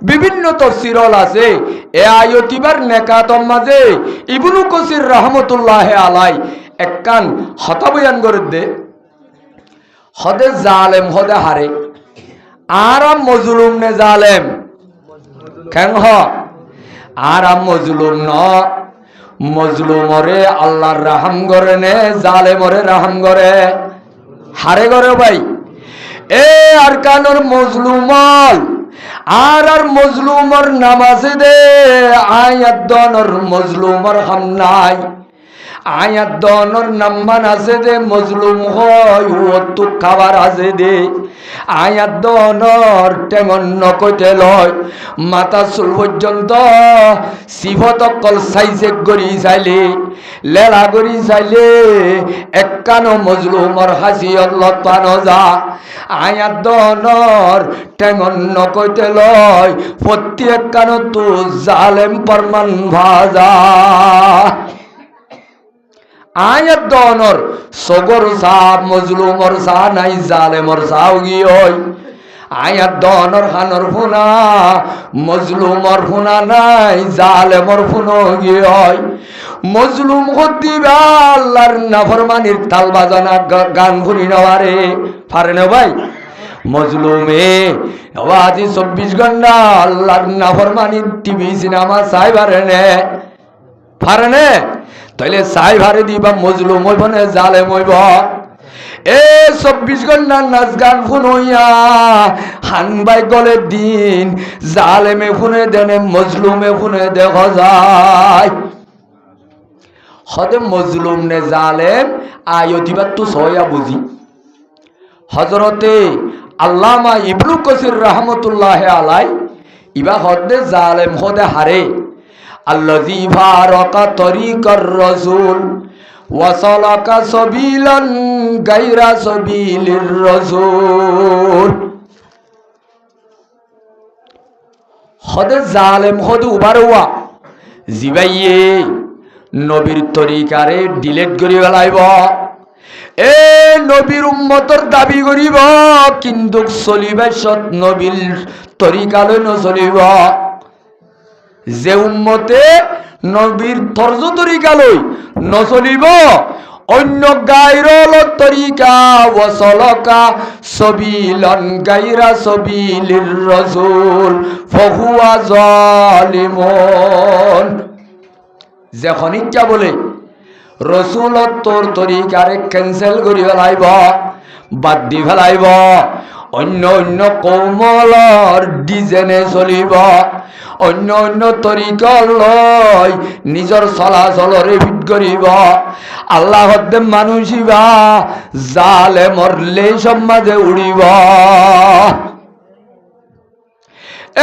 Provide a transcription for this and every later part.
বিভিন্ন তফসিরল আছে এ আয়তিবার নেকাতম মাঝে ইবনু কাসির রাহমাতুল্লাহ আলাই একখান হতা বয়ান করে দে হদে জালেম হদে হারে আরাম মজলুম নে জালেম কেন হ আরাম মজলুম ন মজলুমরে আল্লাহর রাহম করে নে জালেমরে রাহম করে হারে করে ভাই এ আর কানোর মজলুমল আর মজলুমর নামাজে দে আয়াত দনর মজলুমর হাম নাই আয়াত দনর নাম্মান আছে দে মজলুম হয় ও তো খাবার আছে দে আয়াত দনর টেঙন নকইতে লয় মাথা চুল পর্যন্ত সিফত কল সাইজে গড়ি চাইলে লেলা গড়ি চাইলে একখানো মজলুমর হাসিয়ত লতানো যা আয়াত দনর টেঙন নকইতে লয় প্রত্যেক কানো তো জালেম পরমান ভাজা আয়াত দনর সগর সাহ মজলুমর সাহ নাই জালেমর সাহ গিয়ে আয়াত দনর হানর ফুনা মজলুমর ফুনা নাই জালেমর ফুনো গিয়ে মজলুম হদিবা আল্লাহর নাফরমানির তাল বাজানা গান ফুরি নেওয়ারে পারে না ভাই মজলুমে আজি 24 ঘন্টা আল্লাহর নাফরমানির টিভি সিনেমা চাই পারে না তাইলে চাই ভারে দিবা মজলুম হইব না জালেম হইব এ 24 ঘন্টা নাচ গান ফোন হইয়া হানবাই গলে দিন জালেমে ফোনে দেনে মজলুমে ফোনে দেখা যায় হদে মজলুম নে জালেম আয়তিবা তো সয়া বুঝি হযরতে আল্লামা ইবনু কাসির রাহমাতুল্লাহ আলাই ইবা হদে জালেম হদে হারে আল্লাযী ফারাকা তরিকার রাসূল ওয়া সালাকা সাবিলান গায়রা সাবিলির রাসূল হদে জালেম হদে উবারওয়া জিবাইয়ে নবীর তরিকারে ডিলিট করি ফেলাইব এ নবীর উম্মতর দাবি করিব কিন্তু চলিবে সৎ নবীর তরিকালৈ নচলিব যে উম্মতে নবীর তর্জ তরিকালৈ নচলিব অন্য গায়রল তরিকা ওয়াসলকা সাবিলান গায়রা সাবিলির রাসূল ফাহুয়া জালিমুন যখন ইচ্ছা বলে রসুলত তোর তরিকারে ক্যান্সেল করি ফেলাইব বাদ দি ফেলাইব অন্য অন্য কৌমলর ডিজাইনে চলিব অন্য অন্য তরিকা লয় নিজর চলাচলরে ফিট করিব আল্লাহ হদ্দে মানুষিবা জালে মরলে সমাজে উড়িব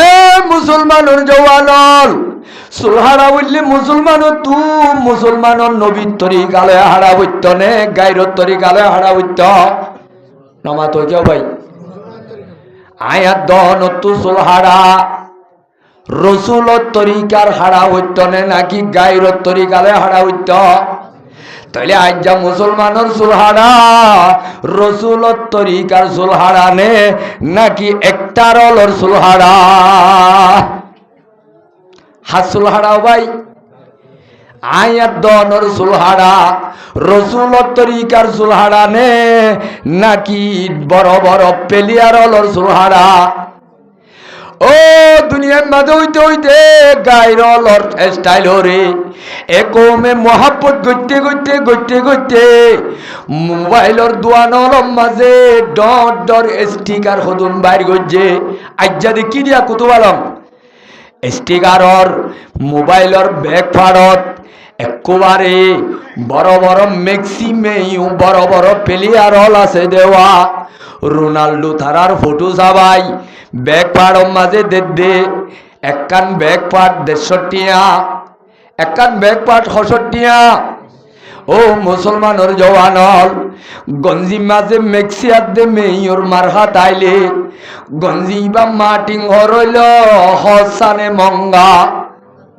এ মুসলমানের জওয়ানল সুলহারা বললে মুসলমানও তু মুসলমানর নবীর তরিকালে হারা বইত নে গাইরর তরিকালে হারা বইত নমা তো কেউ ভাই আয়াত দন তু সুলহারা রসুলর তরিকার হারা হইত নে নাকি গাইরর তরিকালে হারা হইত তাইলে আজ যা মুসলমানের সুলহারা রসুলর তরিকার সুলহারা নে নাকি একটারলর সুলহারা হাসুল হারাও ভাই আয়াত দনর সুলহারা রসুলত তরিকার সুলহারা নে নাকি বড় বড় পেলিয়ারলর সুলহারা ও দুনিয়ার মাঝে হইতে হইতে গায়রলর স্টাইল রে একমে মহাব্বত গইতে গইতে গইতে গইতে মোবাইলর দোয়ানলম মাঝে ডট ডর স্টিকার হদুন বাইর গইছে আজ্জা দেখি দিয়া কুতুবালম স্টিকারর মোবাইলর ব্যাগ ফাড়ত একবারে বড় বড় ম্যাক্সিমেও বড় বড় প্লেয়ারল আছে দেওয়া রোনাল্ডো থারার ফটো সবাই ব্যাগ ফাড়ম মাঝে দে একখান ব্যাগ ফাট 150 টিয়া একখান ব্যাগ ফাট 66 টিয়া ও মুসলমানের জওয়ানল গঞ্জি মাঝে মেক্সিয়াত দে মেয়র মারহাত আইলে গঞ্জি বা মাটিং হরইল হসানে মঙ্গা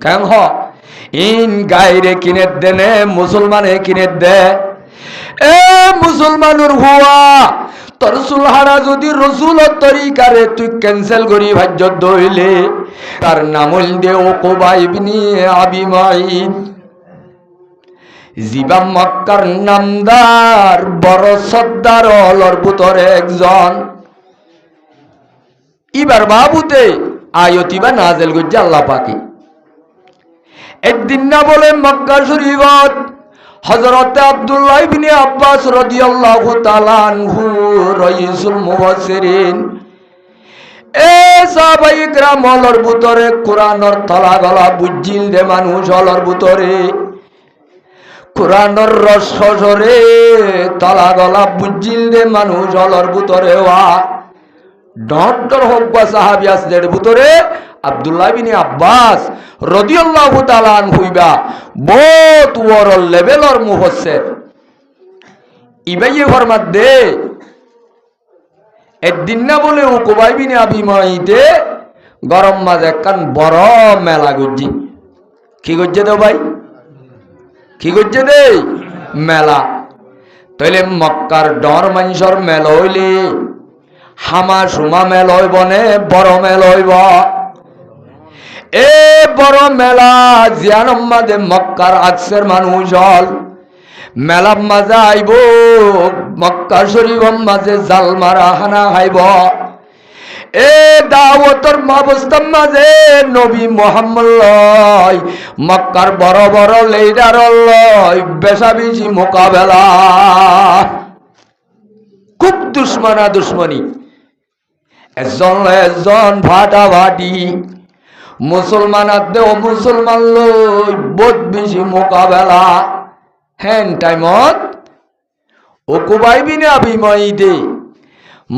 কেন হ ইন গাইরে কিনে দেনে মুসলমানে কিনে দে এ মুসলমানের হুয়া তোর সুলহারা যদি রসুলের তরিকারে তুই ক্যান্সেল করি ভাজ্য হইলে তার নাম হইল দে উকবা ইবনে আবি মুআইদ জিবা মক্কার নামদার বড় সর্দার হলর ভিতরে একজন। এবার বাবুতে আয়াতিবা নাযিল করছে আল্লাহ পাকে। একদিন না বলে মক্কা শরীফত হযরত আব্দুল্লাহ ইবনে আব্বাস রাদিয়াল্লাহু তাআলা আনহু রাইসুল মুফাসসিরিন এ সাহাবায়ে কেরাম হলর ভিতরে কোরআনের তলা গলা বুঝিল দে মানুষ হলর ভিতরে কোরআনের রসরে তলা গলা বুঝিল দে মানুষ হলর ভিতরে ওয়া ডক্টর হোক বা সাহাবী আসদের ভিতরে আব্দুল্লাহ ইবনে আব্বাস রাদিয়াল্লাহু তাআলা আনহুইবা বহুত ওর লেভেলর মুফাসসির ইবাইয়ে ফরমাত দে একদিন না বলে উকবা ইবনে আবি মুআইদে গরম মাঝে কান বড় মেলা গজ্জি কি গজ্জে দাও ভাই কি গজ্জে দে মেলা তাইলে মক্কার ডর মানুষের মেলা হইলে হামা সুমা মেল হইব নে বড় মেল হইব এ বড় মেলা জিয়ানম মাঝে মক্কার আকসের মানুষ হল মেলা মাঝে আইব মক্কা শরীফর মাঝে জাল মারা হানা খাইব এ দাওয়াতর অবস্থার মাঝে নবী মুহাম্মদ লয় মক্কার বড় বড় লিডার লয় বেশাবেশি মোকাবেলা খুব দুশ্মনা দুশ্মনী একজন ভাটাভাটি মুসলমান আদে ও মুসলমান লই বহুত বেশি মোকাবেলা হ্যান টাইমত উকবা ইবনে আবি মুআইদে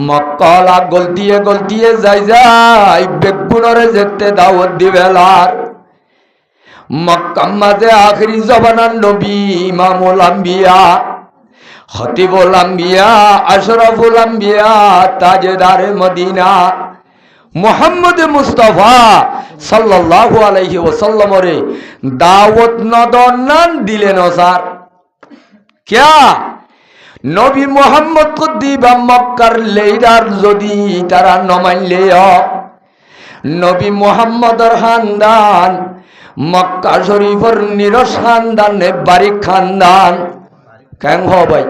মক্কালা গলতিয়ে যাই বেগুনরে যেতে দাওয়াত দিবেলার মক্কা মাঝে আখরি জবানার নবী ইমামুল আম্বিয়া খতিবুল আম্বিয়া আশরাফুল আম্বিয়া তাজদারে মদিনা মুহাম্মদ মুস্তাফা সাল্লাল্লাহু আলাইহি ওয়াসাল্লাম রে দাওয়াত নদনান দিলেন স্যার क्या নবী মুহাম্মদ কো দিবা মক্কার লিডার যদি তারা নমাইলে নবী মুহাম্মদর খানদান মক্কা শরীফের নিরস খানদান নে বারিক খানদান কেন হো ভাই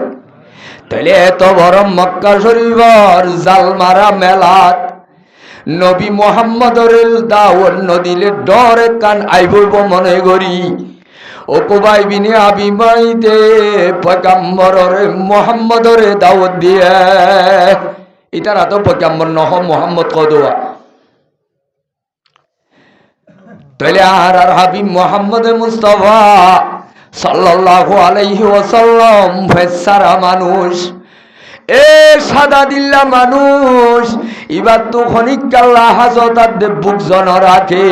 তাহলে এত বড় মক্কা শরীফর জালমারা মেলাত নবী মুহাম্মদর দাওয়াত নদিলে ডরে কান আইবব মনে করি উকবা ইবনে আবি মুআইদে পয়গম্বরের মুহাম্মদরে দাওয়াত দিয়ে ইতারা তো পয়গম্বর নহ মুহাম্মদ কদওয়া তাহলে আর হাবিব মুহাম্মদ মুস্তাফা সাল্লাল্লাহু আলাইহি ওয়াসাল্লাম ফেসারা মানুষ এ সাদা দিল্লা মানুষ ইবার তো খনিক কাল্লা হাজতার দে বুক জন রাখে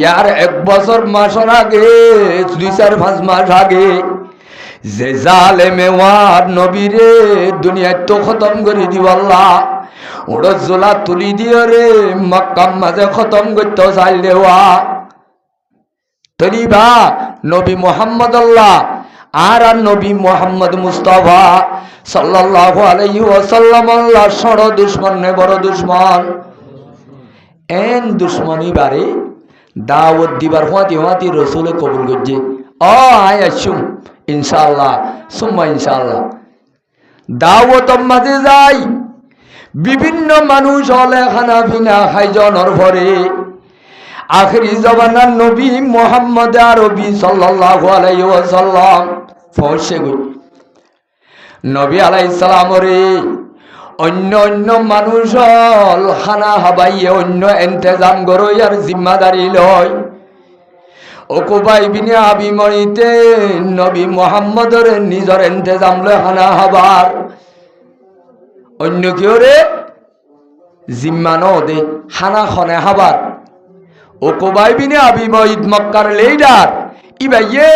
ইয়ার এক বছর মাসের আগে 2-4-5 মাস আগে যে জালেমে ওয়ার নবীরে দুনিয়ায় তো খতম করে দিব আল্লাহ ওড় জোলা তুলি দিও রে মক্কা মাঝে খতম করতে চাইল দেওয়া তলিবা নবী মুহাম্মদ আল্লাহ আর নবী মুহাম্মদ মুস্তাফা সাল্লাল্লাহু আলাইহি ওয়াসাল্লাম আল্লাহ সড় দুশমন নে বড় দুশমন এন দুশমনি বারে দাওয়াত দিবার হওয়াতে রসুলে কবুল করছে আয় আসুম ইনশাআল্লাহ সুম্মা ইনশাআল্লাহ দাওয়াত মাঝে যাই বিভিন্ন মানুষ হলে খানা পিনা খাইজনের ভরে আখরি জবানার নবী মুহাম্মদ আরবি সাল্লাল্লাহু আলাইহি ওয়াসাল্লাম পৌঁছে গই নবী আলাইহিস সালাম রে অন্য অন্য মানুষ খানা হাবাইয়ে অন্য ইন্তজাম করো আর জিম্মাদারি লয় উকবা ইবনে আবি মুআইদে নবী মুহাম্মদর নিজের ইন্তজাম লয় খানা হাবার অন্য কেউ রে জিম্মা ন দে খানা খনে হাবার উকবা ইবনে আবি মুআইদ মক্কার লিডার ইবাইয়ে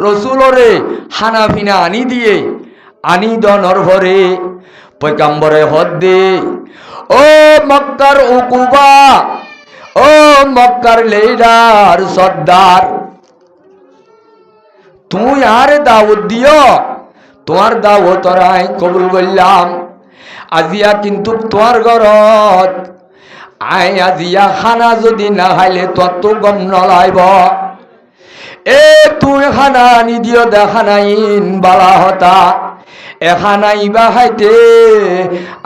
রাসূলরে খানা ফিনা আনি দিয়ে আনি দনর ভরে পয়গম্বরে হদ্দে ও মক্কার উকবা ও মক্কার লিডার সর্দার তুই আর দাওয়াত দিও তোমার দাওয়াত রাই কবুল করলাম আজিয়া কিন্তু তোর ঘরত আই আজিয়া খানা যদি না খাইলে তোর তো গম নলাইব এ তুই খানা আনি দিও দেখা নাইন বালা হতা এখানা ইবা খাইতে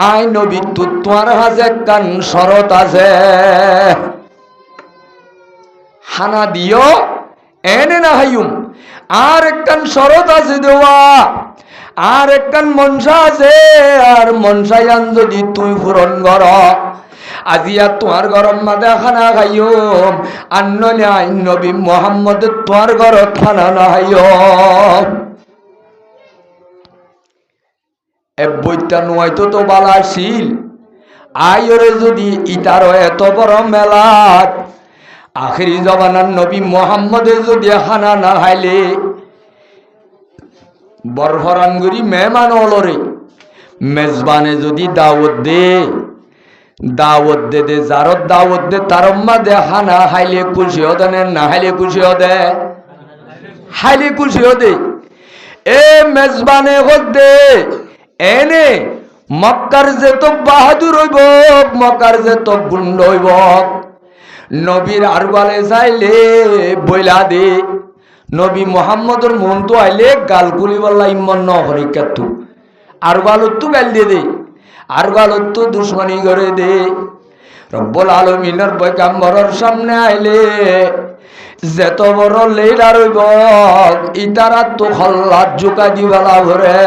আই নবী তোমার হাজে কান শরত আছে খানা দিও এনে না হাইম আর একখান শরত আছে দেওয়া আর একখান মনসা আছে আর মনসায়ান যদি তুই পূরণ কর আজিয়া তোমার গরম মাদে খানা খাইম আর নইলে আইন নবী মোহাম্মদ তোমার ঘরত খানা না খাইম এ বইটা নয়তো তো বালা ছিল আইরে যদি ইতারও এত বড় মেলাত আখিরি জবানার নবী মোহাম্মদে যদি খানা না খাইলে বরফরানগুড়ি মেহমান হলরে মেজবানে যদি দাওয়াত দে যারত দাওয়াত দে তার মাঝে খানা খাইলে খুশি হতে না খাইলে খুশি হতে খাইলে খুশি হতে এ মেজবানে হতে এনে মক্কার যে তো বাহাদুর হইব মক্কার যে তো গুন্ড হইব নবীর আরবালে চাইলে বইলা দে নবী মোহাম্মদর মন তো আইলে গাল গুলি বললা ইম্মন ন হরিকাতু আরবালত তো গাল দিয়ে দে আরবালত তো দুশ্মনী করে দে রব্বুল আলামিনের পয়গম্বরের সামনে আইলে যেত বড় লেডার হইব ইতারা তো খল্লাত জুকা দিবালা ভরে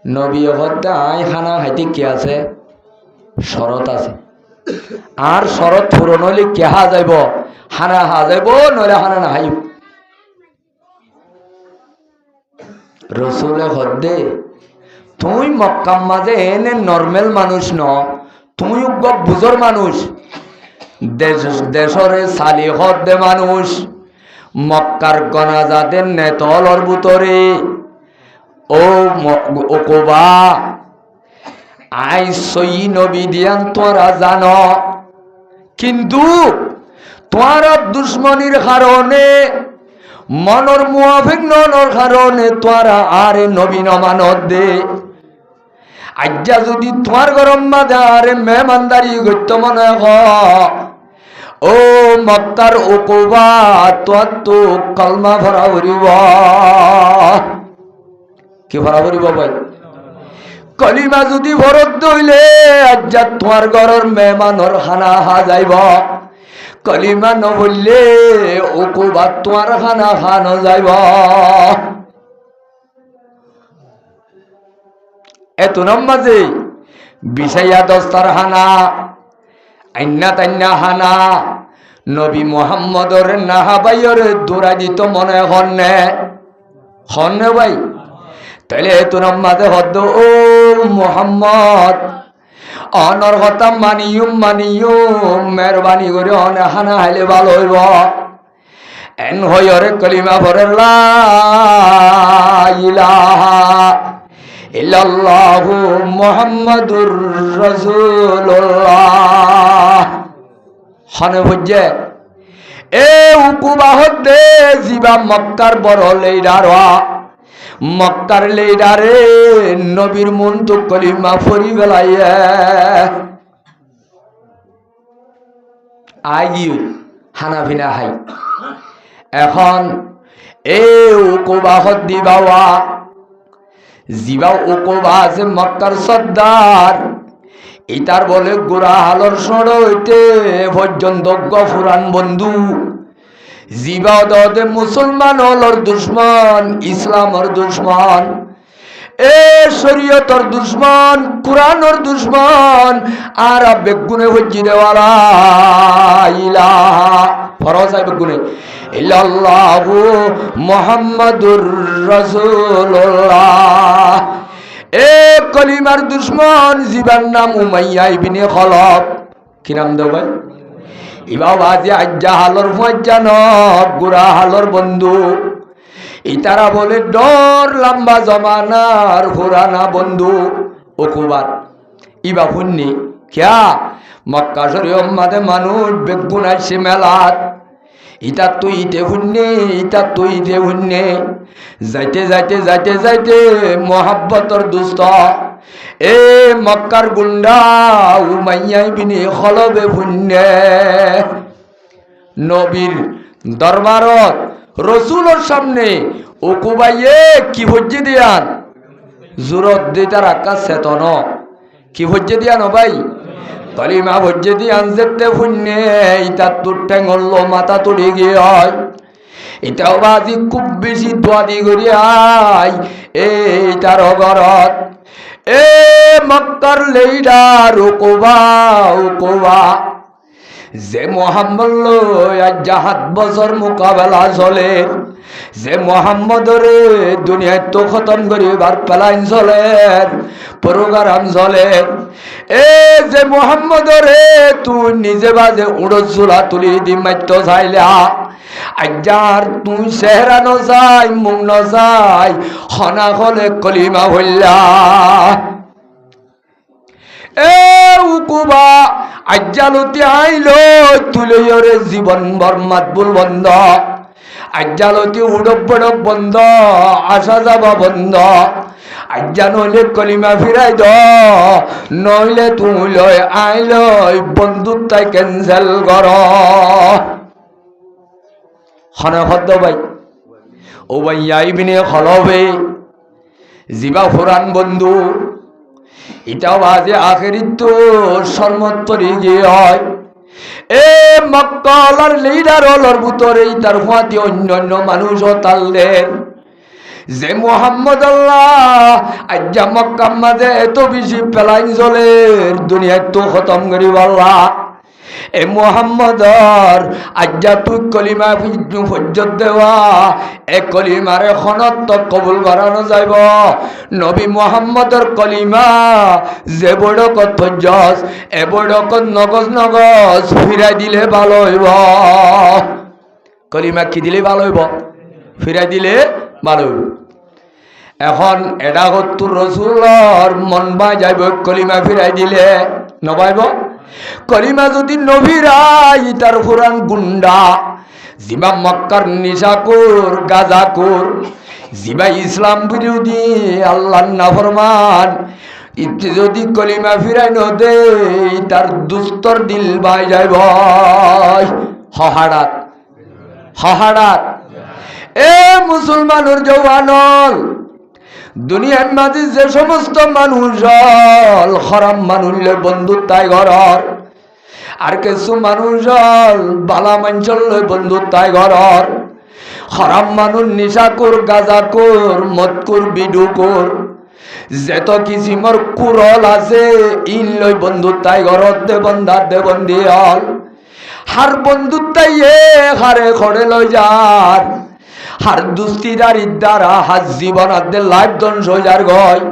নবী হত্যা আই খানা হাইতে কি আছে শরত আছে আর শরত পূরণ হইলে কেহা যাইব হানা হা যাইব নইলে হানা না হাইব রসুলে হদ্দে তুই মক্কার মাঝে এনে নর্মেল মানুষ ন তুই বুঝর মানুষ দেশরে সালি হদ্দে মানুষ মক্কার গনাজাদের নেতলর ভিতরে ও ওকবা আই সই নবী দিয়ান তোরা জানো কিন্তু তোরা দুশ্মনীর কারণে মনর মুআফিক ননর কারণে তোরা আরে নবী নমানত দে আজ্জা যদি তোমার গরম মাঝে আরে মেহমানদারি করতে মনে ও মক্কার ওকবা তোর তো কলমা ভরা ভরিব কি ভরা ভরিব ভাই কলিমা যদি ভরত দইলে আজ্জা তোমার ঘরের মেহমানর খানা হা যাইব কলিমা নবললে ওকবা তোমার খানা খানো যাইব এত নম্বাজে বিষয়া দস্তার হানা আইনা তাইনা হানা নবী মোহাম্মদর নাহাবাইয়র দৌড়া দিত মনে হন্নে ভাই তাহলে এত নম্বাজে হদ্দ ও মোহাম্মদ অনর কথা মানিয়ুম মেহরবানি করে অনে হানা হাইলে ভালো হইব এন হইরে কলিমা ভরে লা ইলাহা ইল্লাল্লাহু মুহাম্মাদুর রাসূলুল্লাহ হনে বুঝে এ উকুবা হতে জিবা মক্কার বড় লেইডারওয়া মক্কার লেইডারে নবীর মন তো কলিমা ফরি বেলাইয়া আই হানাফিনা হাই এখন এ উকুবা হত দিবাওয়া জিবা উকুবা আছে মক্কার সর্দার ইতার বলে গোড়া হালর সড় হইতে পর্যন্ত গফুরান বন্ধু জিবা দে মুসলমান হলর দুশ্মন ইসলামর দুশ্মন এ শরীয়তর দুশ্মন কুরআনর দুশ্মন আর বেগুনে হজ্জি দেওয়ালা ইলাহা ফরজ আই বেগুনে ইল্লাল্লাহু মুহাম্মাদুর রাসূলুল্লাহ এ কলিমার দুশ্মন জিবার নাম উমাইয়া ইবনে খলফ কি নাম দেব ভাই ইবা বাজে আজ্জা হালর ফজ্জান গুড়া হালর বন্ধু ইতারা বলে ডর লম্বা জমানার পুরানা বন্ধু ওকুবার ইবা শুননি কিয়া মক্কা শরীফ মাঝে মানুষ বেগুন আসছে মেলাত ইটা তুই ইতে হুন্নে, ইটা তুই ইতে হুন্নে, যাইতে যাইতে যাইতে যাইতে মোহাব্বতর দুস্ত এ মক্কার গুন্ডা উমাইয়া ইবনে খলবে হুন্নে নবীর দরবারত রসুলের সামনে উকুবাইয়ে কি হজ্জে দিয়ান জুরত দিতার আকাশ চেতন কি হজ্জে দিয়ান ভাই কলিমা হজ্জে দিয়ান যেতে হুন্নে ইটা তোর ঠেঙল মাথা তুলে গিয়ে এটাও বাজি খুব বেশি দোয়াদি করিয়াই এইটার ঘরত এ মক্কার লেইডার উকুবা উকুবা যে মোহাম্মদ আজ 7 বছর মোকাবেলা চলে, যে মোহাম্মদরে দুনিয়ায় তো খতম করিবার প্লান চলে, প্রোগ্রাম চলে, এ যে মোহাম্মদরে তুই নিজে বাজে উড়ো চুলা তুলি দি মাত্য চাইলা আজার তুই চেহারা নজাই মুখ নজাই হনা হলে কলিমা হইলা এ উকুবা আজ্জালতি আইলো তুলে ওরে জীবন বর্মাত বুল বন্ধ আজ্জালতি উড়ক বড়ক বন্ধ আসা যাবা বন্ধ আজ্জা নইলে কলিমা ফিরাই দ নইলে তুই লয় আইলো বন্ধুত্বাই ক্যান্সেল কর হনা হদ্দ ভাই ও ভাই আইবিনে খলবে জিবা ফুরান বন্ধু এটাও বাজে আখেরি তো সর্বত্তরে গিয়ে হয় এ মক্কার লিডার হলর ভিতরে তার ফাঁতি অন্যান্য মানুষও তাললেন যে মোহাম্মদ আল্লাহ আজ্জা মক্কার মাঝে এত বেশি পেলাইন চলে দুনিয়ায় তো খতম করিব আল্লাহ এ মোহাম্মদর আজ্জা তুই কলিমা ফজ্জত দেওয়া এ কলিমার এখনত কবুল করানো যাইব নবী মোহাম্মদর কলিমা যে বড়কত ফজ্জস এ বড়কত নগজ নগজ ফিরাই দিলে ভালো হইব কলিমা কি দিলে ভালো হইব ফিরাই দিলে ভালো হইব এখন এটা হত্তর রসুলর মন বাই যাইব কলিমা ফিরাই দিলে নবাইব কলিমা যদি নবীরাই তার ফুরান গুন্ডা জিবা মক্কার নিশাকুর গাজাকুর জিবা ইসলাম বিরোধী আল্লাহ নাফরমান ইতি যদি কলিমা ফিরাই নদে তার দুস্তর দিল বাই যাই ভাই হহাড়াত হহাড়াত এ মুসলমানের জওয়ানল দুনিয়ার মাঝে যে সমস্ত মানুষ খারাপ মানুষ বন্ধুত্বাই ঘরর আর কিছু মানুষ বালা মাঞ্চল বন্ধুত্বাই ঘরর খারাপ মানুষ নিশাকুর গাজাকুর মদকুর বিডুকুর যেত কিসিমর কুরল আছে ইন লই বন্ধুত্বাই ঘরত দেবন্দার দেবন্দি হল হার বন্ধুত্বাই হারে খড়ে লই যার হার দুস্তিদারির দ্বারা হাজ জীবনাদের লাইফ ধ্বংস হইয়ার গয়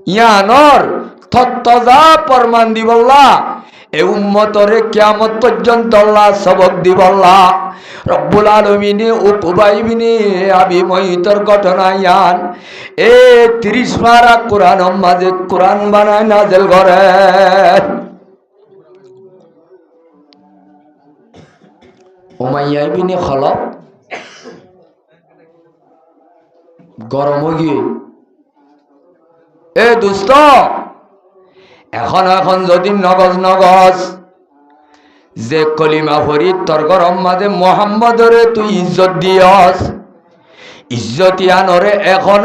ইয়ানর থত্তজা প্রমাণ দিবল্লা এ উম্মতরে কিয়ামত পর্যন্ত আল্লাহ সবক দিবল্লা রব্বুল আলামিনে উকুবা ইবনে আবি মুয়িতের ঘটনা ইয়ান এ 30 পারা কোরআন মাঝে কোরআন বানায় নাযিল করে উমাইয়া ইবনে খলব গরম গিয়ে এ দুস্ত এখন যদি নগজ নগজ যে কলিমা ভরি তোর গরম মাঝে মোহাম্মদরে তুই ইজ্জত দিয়স ইজ্জতি আনরে এখন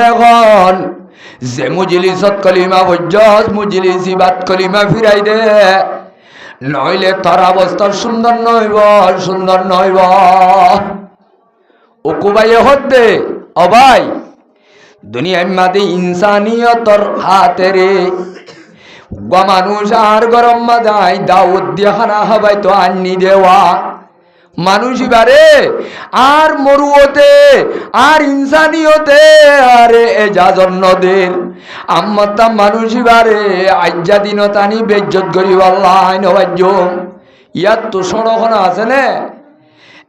যে মুজলিসত কলিমা ভজ্জস মুজলিসি বাদ কলিমা ফিরাই দে নইলে তোর অবস্থা সুন্দর নইব সুন্দর নইব উকুবাইয়ে হদ্দে অবাই দুনিয়ার মাঝে ইনসানিয়তর হাতে রে মানুষ আর গরম মাদাই দাউদ দিয়ে খানা হবাই তো আন্নি দেওয়া মানুষ বারে আর মরুতে আর ইনসানিয়তে আরে এজাজর নদের আম্মতা মানুষ বারে আজ্জা দিন তানি বেজ্জত করি আল্লাহ নবাজ্য ইয়াত তো সড়কনা আছে না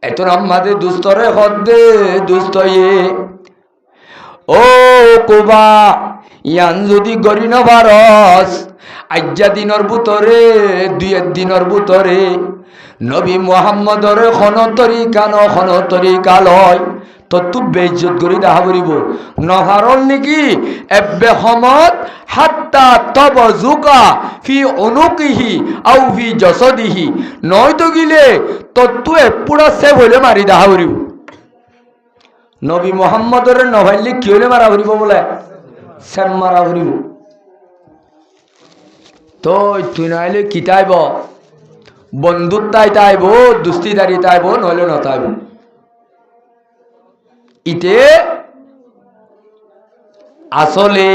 এত আমাদের দুস্তরে হদ্দে দুস্ত ও কোবা ইয়ান যদি গরি নবারস আজ্জা দিনের ভিতরে 2 দিনের ভিতরে নবী মুহাম্মদর খন তরিকা লয় তো তুই বেইজ্জত করে দেখা করিব নহারল নেকি এব্বে সমত হাত্তা তবজুকা ফি উনুকিহি আও ফি জসদিহি নয়তো গিলে তো তুই পুরা সেভ হইলে মারি দেখা করিব নবী মুহাম্মদর নভাইলে কি হইলে মারা করিব বলে সেম মারা করিব তো তুই নাইলে কি তাইব বন্ধুত্বাই তাইব দুস্তিদারি তাইব নইলে নতাইব ইতে আসলে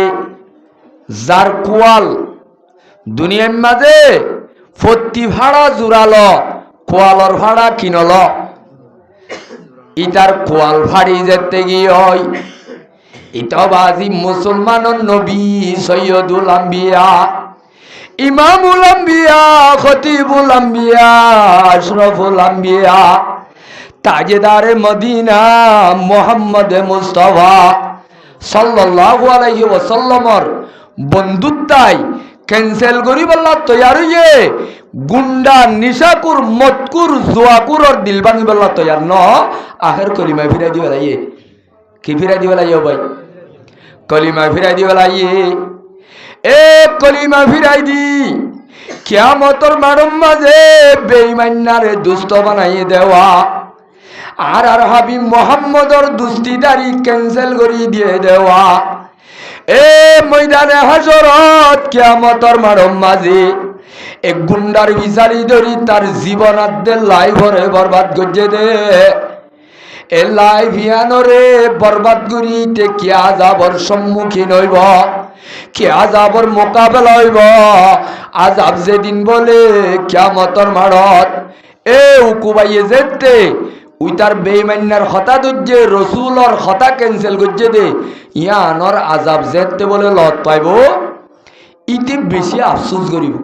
যার কোয়াল দুনিয়ার মাঝে ফত্তি ভাড়া জুড়াল কোয়ালর ভাড়া কিনল ইতার কোয়াল ভাড়ি যেতে গিয়ে হয় ইতবাজি মুসলমানের নবী সৈয়দুল আম্বিয়া ইমামুল আম্বিয়া খতিবুল আম্বিয়া আশরাফুল আম্বিয়া তাজেদারে মদিনা মুহাম্মদ মুস্তাফা সাল্লাল্লাহু আলাইহি ওয়াসাল্লামর বন্ধুত্বাই ক্যান্সেল করি বললা তৈয়ার হইয়ে গুন্ডা নিশাকুর মতকুর জুয়াকুরর দিল ভাঙি বললা তৈয়ার ন আখের কলিমা ফিরাই দিবে লাইয়ে কি ফিরাই দিবে লাইয়ে ভাই কলিমা ফিরাই দিবে লাইয়ে এ কলিমা ফিরাই দি কিয়ামতর মারম মাঝে বেঈমানারে দুষ্ট বানাইয়ে দেওয়া আর হাবিব মুহাম্মদর দুস্তিদারি ক্যান্সেল করে দিয়ে দেওয়া এ ময়দানে হাসরত কিয়ামতর মারম মাঝে এক গুন্ডার বিচারি ধরি তার জীবনাদ্যের লাইভরে বরবাদ করছে দে এ লাইভ ইয়ানরে বরবাদ করিতে কি আযাবর সম্মুখীন হইব কি আযাবর মোকাবেলা হইব আযাব যেদিন বলে কিয়ামতর মারত এ উকুবাইয়ে যেতে উই তার বেঈমান্নার হতা দজ্জে রসুলর হতা ক্যান্সেল করছে দে ইয়ানর আযাব যেতে বলে লত পাইব ইতি বেশি আফসোস করিব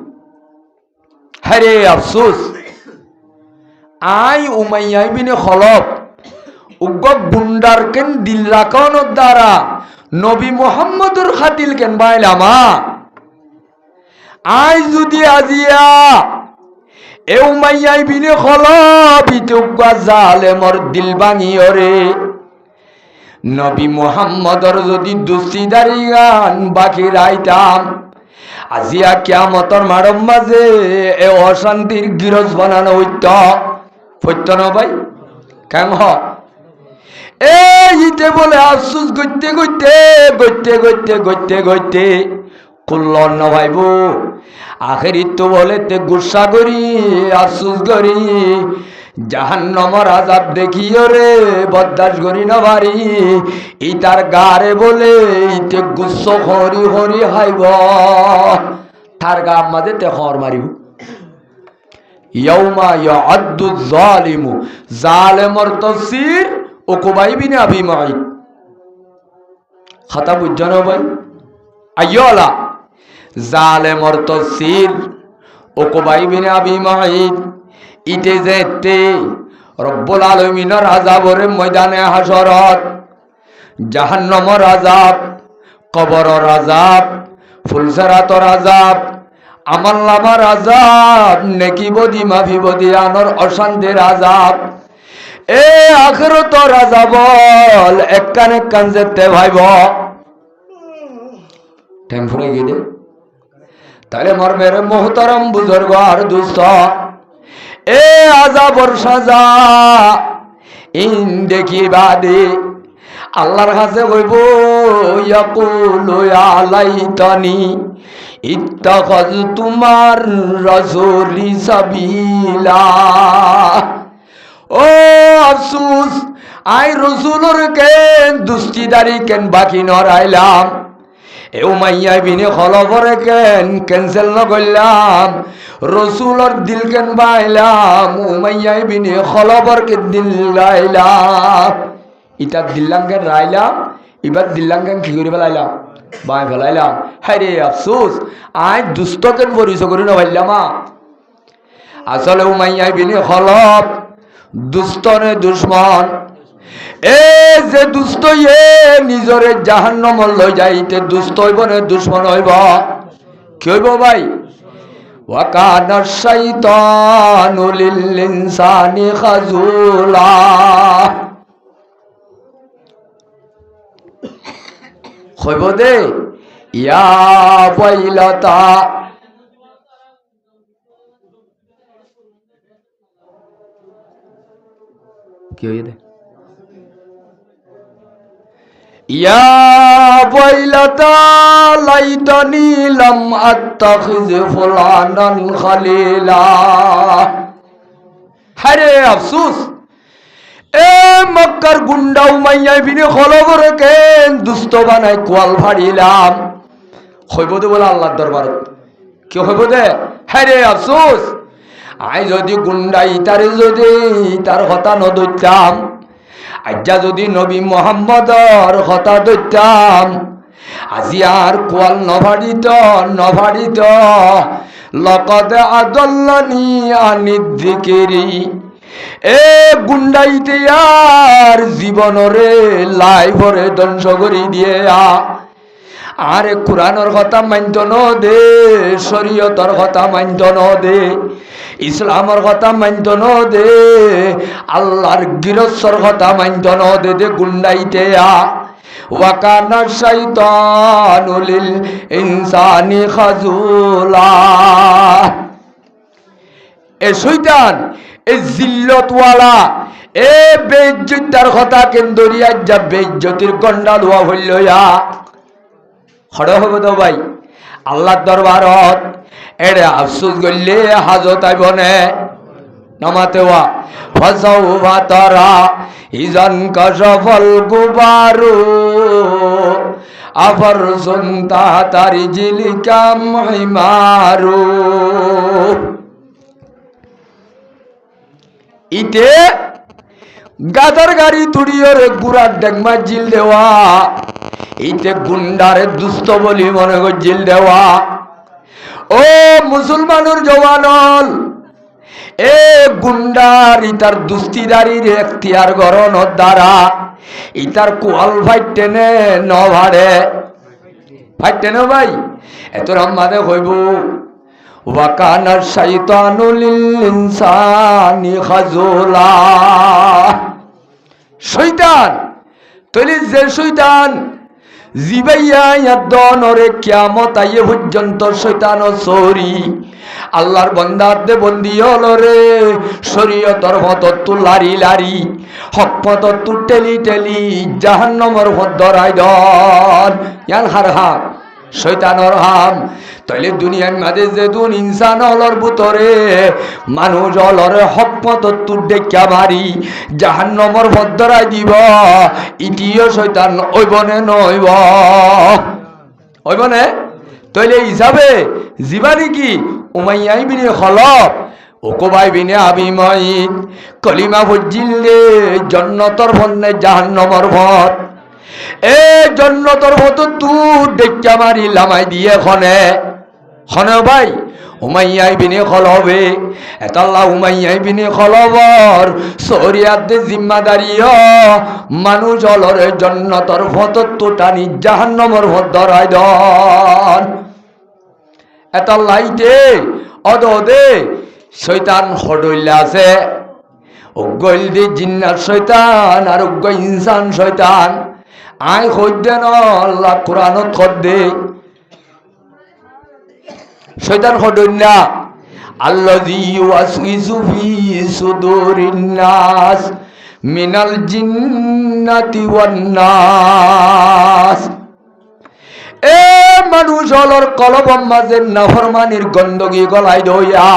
হরে আফসোস আই উমাইয়া ইবনে খলফ উগ্র গুন্ডার কেন দিল রাখানোর দ্বারা নবী মুহাম্মদুর খাতিল কেন বাইলামা আই যদি আজিয়া এ উমাইয়া ইবনে খলফ ইতুগা জালেমর দিল ভাঙিয়রে নবী মুহাম্মদর যদি দুস্তিদারি গান বাকি রাইতাম আজিয়া কিয়ামতর মারম মাঝে এ অশান্তির গিরজ বানানো হইত হইত না ভাই কেন এ ইতে বলে আফসোস করতে করতে করতে করতে করতে করতে কুল্ল ন ভাইব আখেরি তো বলে তে গুসা করি আফসোস করি জাহান্নামের আযাব দেখিও রে বরদাস্ত করি না পারি ইতার গারে বলে ইতে গুচ্ছ হরি হরি হাইব তার গা মাঝে তে খর মারিব ইয়াউমা ইয়াআদ্দু যালিমু জালেমর তাফসীর উকবা ইবনে আবি মুঈত খাতা বুঝছো ভাই আইয়লা জালেমর তাফসীর উকবা ইবনে আবি মুঈত ইতে যেতে রব্বুল আলামিনের আযাবরে ময়দানে হাসরত জাহান্নামের আযাব কবরের আযাব ফুলসরাতর আযাব আমলনামার আযাব নেকি বদি মাফি বদি আনর অশান্তির আযাব এ আখিরাতর আযাব এক কান যেতে ভাইব টাইম ফুরে গিয়ে তাহলে মোর মেরে মুহতারাম বুজুর্গ আর দুস্থ এ আযাবর সাজা ইন দেখি বাদে আল্লাহর কাছে কইব ইয়াকুলু ইয়া লাইতানি ইত্তাখাযতুমার রাসূলি সাবিলা ও আফসোস আই রসুলর কেন দুস্তিদারি কেন বাকি নরাইলাম এ উমাইয়া ইবনে খলফর কেন ক্যান্সেল ন করলাম রসুলর দিল কেন বাইলাম উমাইয়া ইবনে খলফর কে দিল গাইলাম ইটা দিল্লাম কেন রাইলাম এবার দিল্লাম কেন কি করে ফেলাইলাম বাই ফেলাইলাম হ্যাঁ রে আফসোস আই দুষ্ট কেন পরিচয় করি না পাইলাম আসলে উমাইয়া ইবনে খলফ দুষ্টনে দুশ্মন এ যে দুষ্ট ইয়ে নিজরে জাহান্নাম লই যাইতে দুষ্ট হইব না দুশ্মন হইব কি হইব ভাই ওয়া কানা শাইতানু লিল ইনসানি খাজুলা। হইব দে ইয়া ওয়াইলাতা, কি হইয়ে দে ইয়া ওয়াইলাতা লাইতানি লাম আত্তাখিজ ফুলানান খালিলা। হারে আফসোস, এ মক্কার গুন্ডা উমাইয়া বিনে খলবরে কেন দুষ্ট বানাই কোয়াল ফাড়িলাম। হইব দে বলে আল্লাহর দরবারত কি হইব দে? হারে আফসোস, আই যদি গুন্ডাই তারে যদি তার কথা নদৈতাম, আজ্জা যদি নবী মোহাম্মদর কথা দৈতাম, আজি আর কোয়াল নভাড়িত লকদ আদল্লানি আনিদ যিকিরি। এ গুন্ডাইতে আর জীবনরে লাইফরে ধ্বংস করি দিয়ে আরে কোরআনের কথা মানত ন দে, শরীয়তর কথা মানত ন দে, ইসলামের কথা মানত ন দে, আল্লাহর গৃহস্থর কথা মানত ন দে দে গুন্ডাইতে ওয়া কানা শাইতানু লিল ইনসানি খাজুলা। এ শয়তান, এ জিল্লতওয়ালা, এ বেইজ্জতার কথা কেন্দ্রিয়া যা বেইজ্জতির গন্ডা লোয়া হইলয়া হড় হব তো ভাই আল্লাহর দরবারত। এড়ে আফসোস গল্লে হাজত আইবনে নামাতেওয়া ফাসাউফা তারা ইজান কাশাফাল গুবারু আফারসুন তাহতা রিজলিকা হিমারু। ইতে গাদার গাড়ি তুড়িয়রে গুড়ার ডেকমা জিল দেওয়া, ইতে গুন্ডারে দুস্থ বলি মনে কর জিল দেওয়া। ও মুসলমানের জওয়ানল, এ গুন্ডার ইতার দুস্তিদারির এখতিয়ার গরণর দ্বারা ইতার কোয়াল ফাইটেনে ন ভাড়ে ফাইটেনে ভাই এত রম্মাদে হইব ওয়া কানা শাইতানু লিল ইনসানি খাজুলা। শয়তান তৈলি যে শয়তান জিবাইয়া ইয়াদনরে কিয়ামত আইয়ে পর্যন্ত শয়তান চোরি আল্লাহর বান্দাতে বন্দি হলো রে, শরীয়তর পথত তু লারি লারি, হক পথত তু টেলি টেলি জাহান্নামের পথ ধরাই দন ইয়ান হার হার শয়তানর হাম। তাইলে দুনিয়ার মাঝে যে দুন ইনসান হলর ভিতরে মানুষ হলর হক পথত তু ডেকা মারি জাহান্নামের পথ ধরাই দিব, ইটিও শয়তান ওইবনে নইব ওইবনে। তাইলে হিসাবে জীবানি কি উমাইয়া বিনে খলব ওকবাই বিনে আবিময়িত কলিমা ফজিল্লে জন্নতর ফন্নে জাহান্নামের পথ। এ জন্নতর পথ তু ডেকা মারি লামাই দিয়ে খনে খনে ভাই উমাইয়া বিনে খলবে এতাল্লাহ উমাইয়া বিনে খলবর শরিয়াতে জিম্মাদারিও মানুষ অলরে জন্নতর পথ তু টানি জাহান্নামের পথ ধরাই দন। এতাল্লাইতে অদে শয়তান হডইলা আছে, উগ্গইল দি জিন্নার শয়তান আর উগ্গ ইনসান শয়তান। আই হইদে ন আল্লাহ কোরআনত খদ্দে শয়তান হডইনা আল্লাযী ইউওয়াসওয়িসু ফি সুদুরিন নাস মিনাল জিন্নাতি ওয়ান নাস। এ মানুষ হলর কলবম মাঝে নাফরমানির গন্দগি গলাই দইয়া,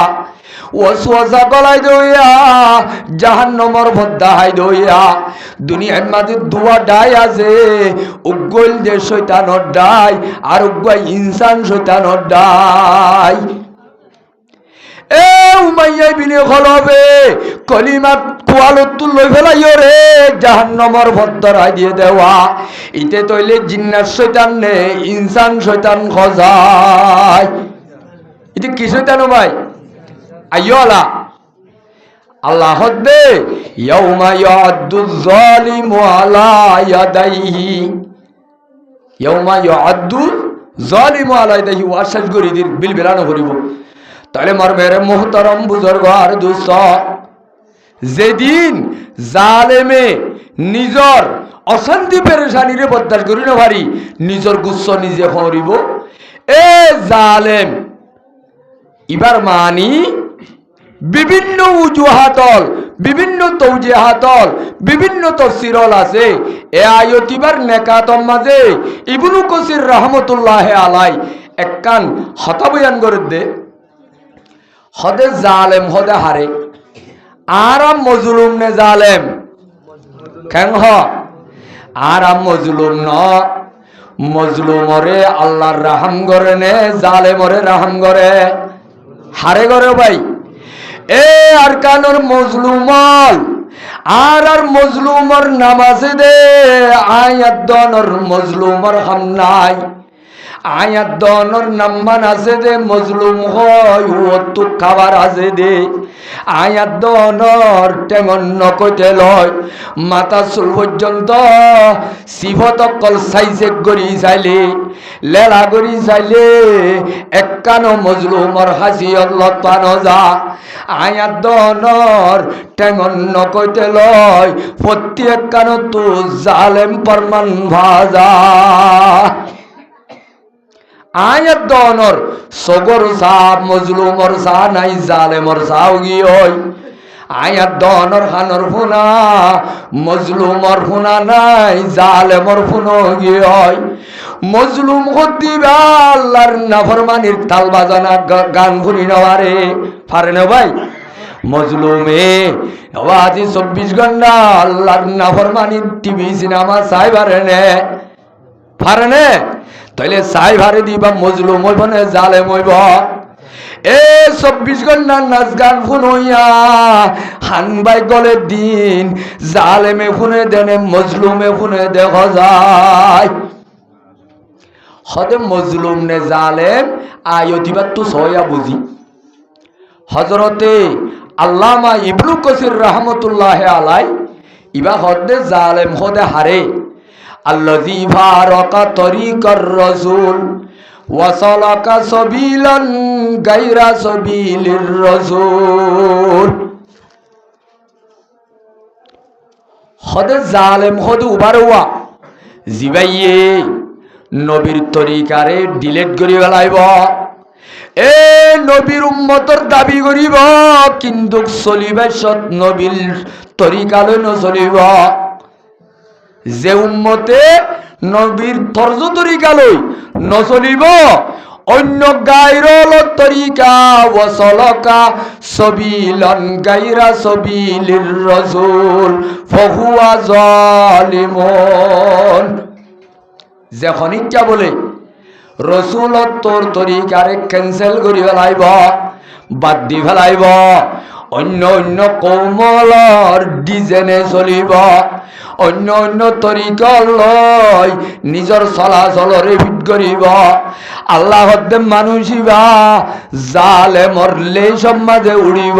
ওয়াসওয়াসা গলাই দইয়া, জাহান্নামের মধ্যে হাই দইয়া। দুনিয়ার মাঝে দুয়া ডাই আছে, উগ্গল যে শয়তানের ডাই আর উগ্গল ইনসান শয়তানের ডাই। এ উমাইয়া বিনে খলবে কলিমা কোয়ালত তু লই ফেলাইও রে জাহান্নামের পথ ধরাই দিয়ে দেওয়া। ইতে তৈলে জিন্নাত শয়তান নে ইনসান শয়তান খজায়। ইতে কি শয়তান ভাই আইওলা আল্লাহ দে ইয়াউমা ইয়াদু যালিমু আলা ইয়াদাইহি, ইয়াউমা ইয়াদু যালিমু আলা ইয়াদাইহি ওয়াশাজ গরিদির বিল বেলানো করিব। তাহলে মোর মেরে মুহতারম বুজুর্গ আর দুস্থ, যেদিন জালেমে নিজর অশান্তি পেরেশানিরে বরদাস্ত করি না পারি, নিজর গুচ্ছ নিজে হরিব। এ জালেম ইবার মানি বিভিন্ন উজুহাতল, বিভিন্ন তৌজিহাতল, বিভিন্ন তফসিরল আছে। এ আয়তিবার নেকাতম মাঝে ইবনু কাসির রহমতুল্লাহ আলাই একখান হতা বয়ান করে দে। হদে জালেম হদে হারে, আরাম মজলুম নে জালেম কেন হ আরাম মজলুম ন, মজলুমরে আল্লাহর রাহাম করে নে, জালেমরে রাহাম করে হারে করে ভাই। এ আর কানোর মজলুমল আর মজলুমর নামাজে দে আয়াত দনর মজলুমর হাম নাই, আয়াত দনর নাম্মান আছে দে মজলুম হয় ও খাবার আছে দে, আয়াত দনর টেঙন নকতে লয় মাথা চুল পর্যন্ত সিফত কল সাইজে গড়ি চাইলে লেলা গড়ি চাইলে একখানো মজলুমর হাসি লতানো যা, আয়াত দনর টেঙন নকতে লয় প্রত্যেক কানো তু জালেম পরমান ভাজা। আয়াত দনর সগর সাহ মজলুমর সাহ নাই, জালেমর সাহ গিয়ে আয়াত দনর খানর ফুনা মজলুমর ফুনা নাই, জালেমর ফুনো গিয়ে মজলুম দিবা আল্লাহর নাফরমানির তাল বাজানা গান ফুনি নেওয়ারে পারে না ভাই। মজলুমে আজি 24 ঘন্টা আল্লাহর নাফরমানির টিভি সিনেমা চাই পারে নে, পারে নে? তাইলে চাই ভারে দিবা মজলুম হইব না জালেম হইব? এ 24 ঘন্টা নাচ গান শুনইয়া হানবাই গলে দিন জালেমে শুনে দেনে মজলুমে শুনে দেখা যায়। হদে মজলুম নে জালেম আয়তিবার তো সয়া বুঝি। হজরতে আল্লামা ইবনু কাসির রহমতুল্লাহ আলাই ইবা হদে জালেম হদে হারে আল্লাযী ফারাকা তরিকার রাসূল ওয়াসালাকা সাবিলান গায়রা সাবিলির রাসূল। হদে জালেম হদে উবারওয়া জিবাইয়ে নবীর তরিকারে ডিলেট করি ফেলাইব, এ নবীর উম্মতর দাবি করিব কিন্তু চলিবে সৎ নবীর তরিকালে নচলিব। যে উম্মতে নবীর তর্জ তরিকালৈ নচলিব অন্য গায়রল তরিকা ওয়াসালাকা সাবিলান গায়রা সাবিলির রাসূল ফাহুয়া জালিমুন। যখন ইচ্ছা বলে রসুলত তোর তরিকারে ক্যান্সেল করি ফেলাইব, বাদ দি ফেলাইব, অন্য অন্য কৌমলর ডিজাইনে চলিব, অন্য অন্য তরিকা লয় নিজর চলাচলরে ভিট করিব। আল্লাহ হদ্দে মানুষিবা জালে মরলে সমাজে উড়িব।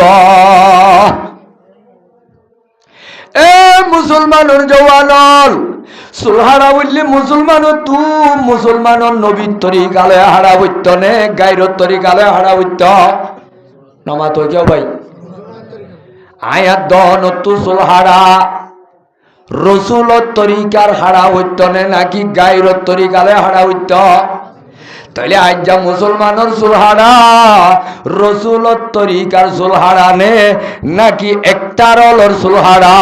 এ মুসলমানের জওয়ানল সুলহারা বললি মুসলমানও তু মুসলমানর নবীর তরিকালে হারা বইত নে গাইরর তরিকালে হারা বইত নমা তো কেউ ভাই। আয়াত দন তু সুলহারা রসুলত তরিকার হারা হইত নে নাকি গাইরর তরিকালে হারা হইত? তাইলে আজ যা মুসলমানের সুলহারা রসুলত তরিকার সুলহারা নে নাকি একটারলর সুলহারা?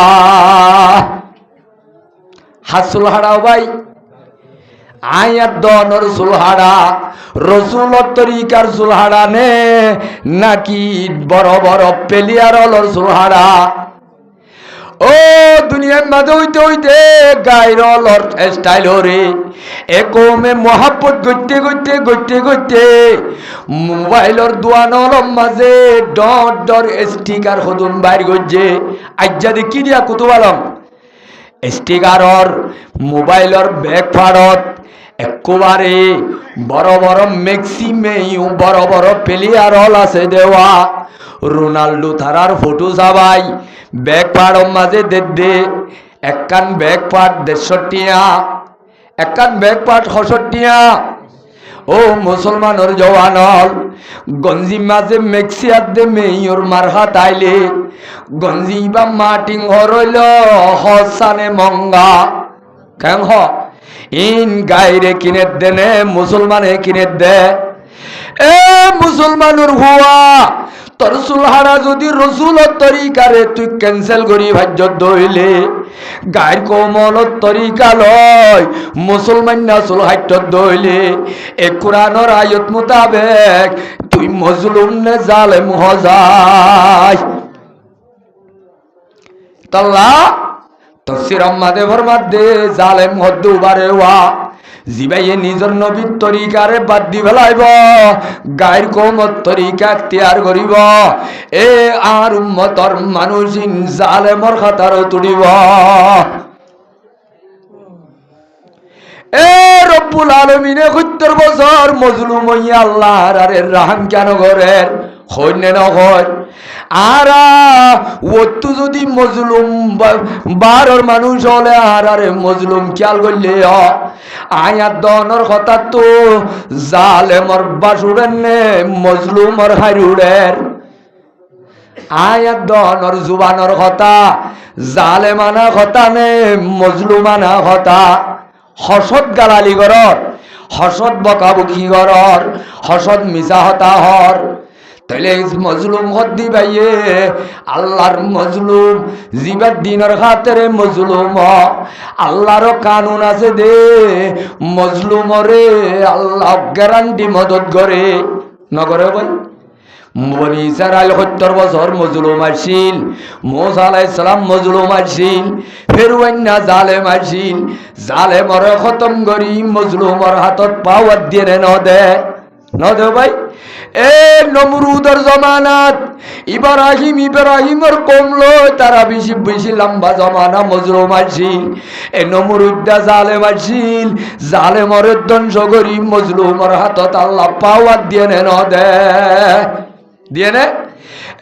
হাসুল হারাও ভাই। আয়াত দনর সুলহারা রসুলত তরিকার সুলহারা নে নাকি বড় বড় পেলিয়ারলর সুলহারা? ও দুনিয়ার মাঝে হইতে হইতে গায়রলর স্টাইল রে একমে মহাব্বত গইতে গইতে গইতে গইতে মোবাইলর দোয়ানর মাঝে ডট ডর স্টিকার হদুন বাইর গইছে। আজ্জা দেখি দিয়া কুতুবালম স্টিকারর মোবাইলর ব্যাক ফাড়ত একেবারে বড় বড় ম্যাক্সিমেও বড় বড় প্লেয়ারল আছে দেওয়া। রোনাল্ডো থারার ফটো সবাই ব্যাক পাড়র মাঝে দে একখান ব্যাক পাট ৬৫ একখান ব্যাক পাট ৬৬ ও মুসলমানের জওয়ানল গঞ্জি মাঝে মেক্সিয়ার দে মেয়র মারহা তাইলে গঞ্জি বা মাটিং হরইল হসানে মঙ্গা কেন হ ইন গাইরে কিনে দেনে মুসলমানে কিনে দে এ মুসলমানের হুয়া তোর সুলহারা যদি রসুলত তরিকারে তুই ক্যান্সেল করি ভাজ্য দইলে গায়ের কোমলত তরিকা লয় মুসলমান না সুলহাইট দইলে এ কোরআনের আয়াত মোতাবেক তুই মজলুম নে জালেম হজাই তাল্লা তফসির আম্মাদে ফরমাদে জালেম হদ্দু বারে ওয়া জিবাইয়ে নিজর নবীর তরিকারে বাদ দি ফেলাইব গায়ের কৌমত তরিকা এখতিয়ার করিব এ আর উম্মতর মানুষিন জালেমর খাতার তুলিব এ রব্বুল আলামিনে ৭০ বছর মজলুম হইয়া আল্লাহর আরে রাহাম কেন করেন হইনে না হয় আর ওতু যদি মজলুম বারোর মানুষ হলে আর আরে মজলুম খেয়াল করলে আয়াত দনের কথা তো জালেমর বাসুরের নে মজলুমর হাইরুড়ের আয়াত দনের জুবানর কথা জালেমানা কথা নে মজলুমানা কথা হসত গালালি করর হসত বকাবকি করর হসত মিছা হতা হর তাহলে মজলুম হদ্দি ভাইয়ে আল্লাহর মজলুম জিবার দিনের খাতেরে মজলুম আল্লাহর কানুন আছে দে মজলুমরে আল্লাহ গ্যারান্টি মদত করে নগরে ভাই বনি ইসরাইল ৭০ বছর মজলুম আসছিল মুসা আলাইহিস সালাম মজলুম আসছিল ফেরউন্না জালেম আসছিল জালেমরে খতম করি মজলুমর হাতত পাওয়ার দিয়ে ন দে ভাই এ নমরুদের জমানাত ইব্রাহিমের কমলো তারা বেশি লম্বা জমানা মজলুম আসছিল এ নমরুদা জালেম আসছিল জালেমরে ধ্বংস করি মজলুমর হাতত আল্লাহ পাওয়ার দিয়ে দিয়ে নে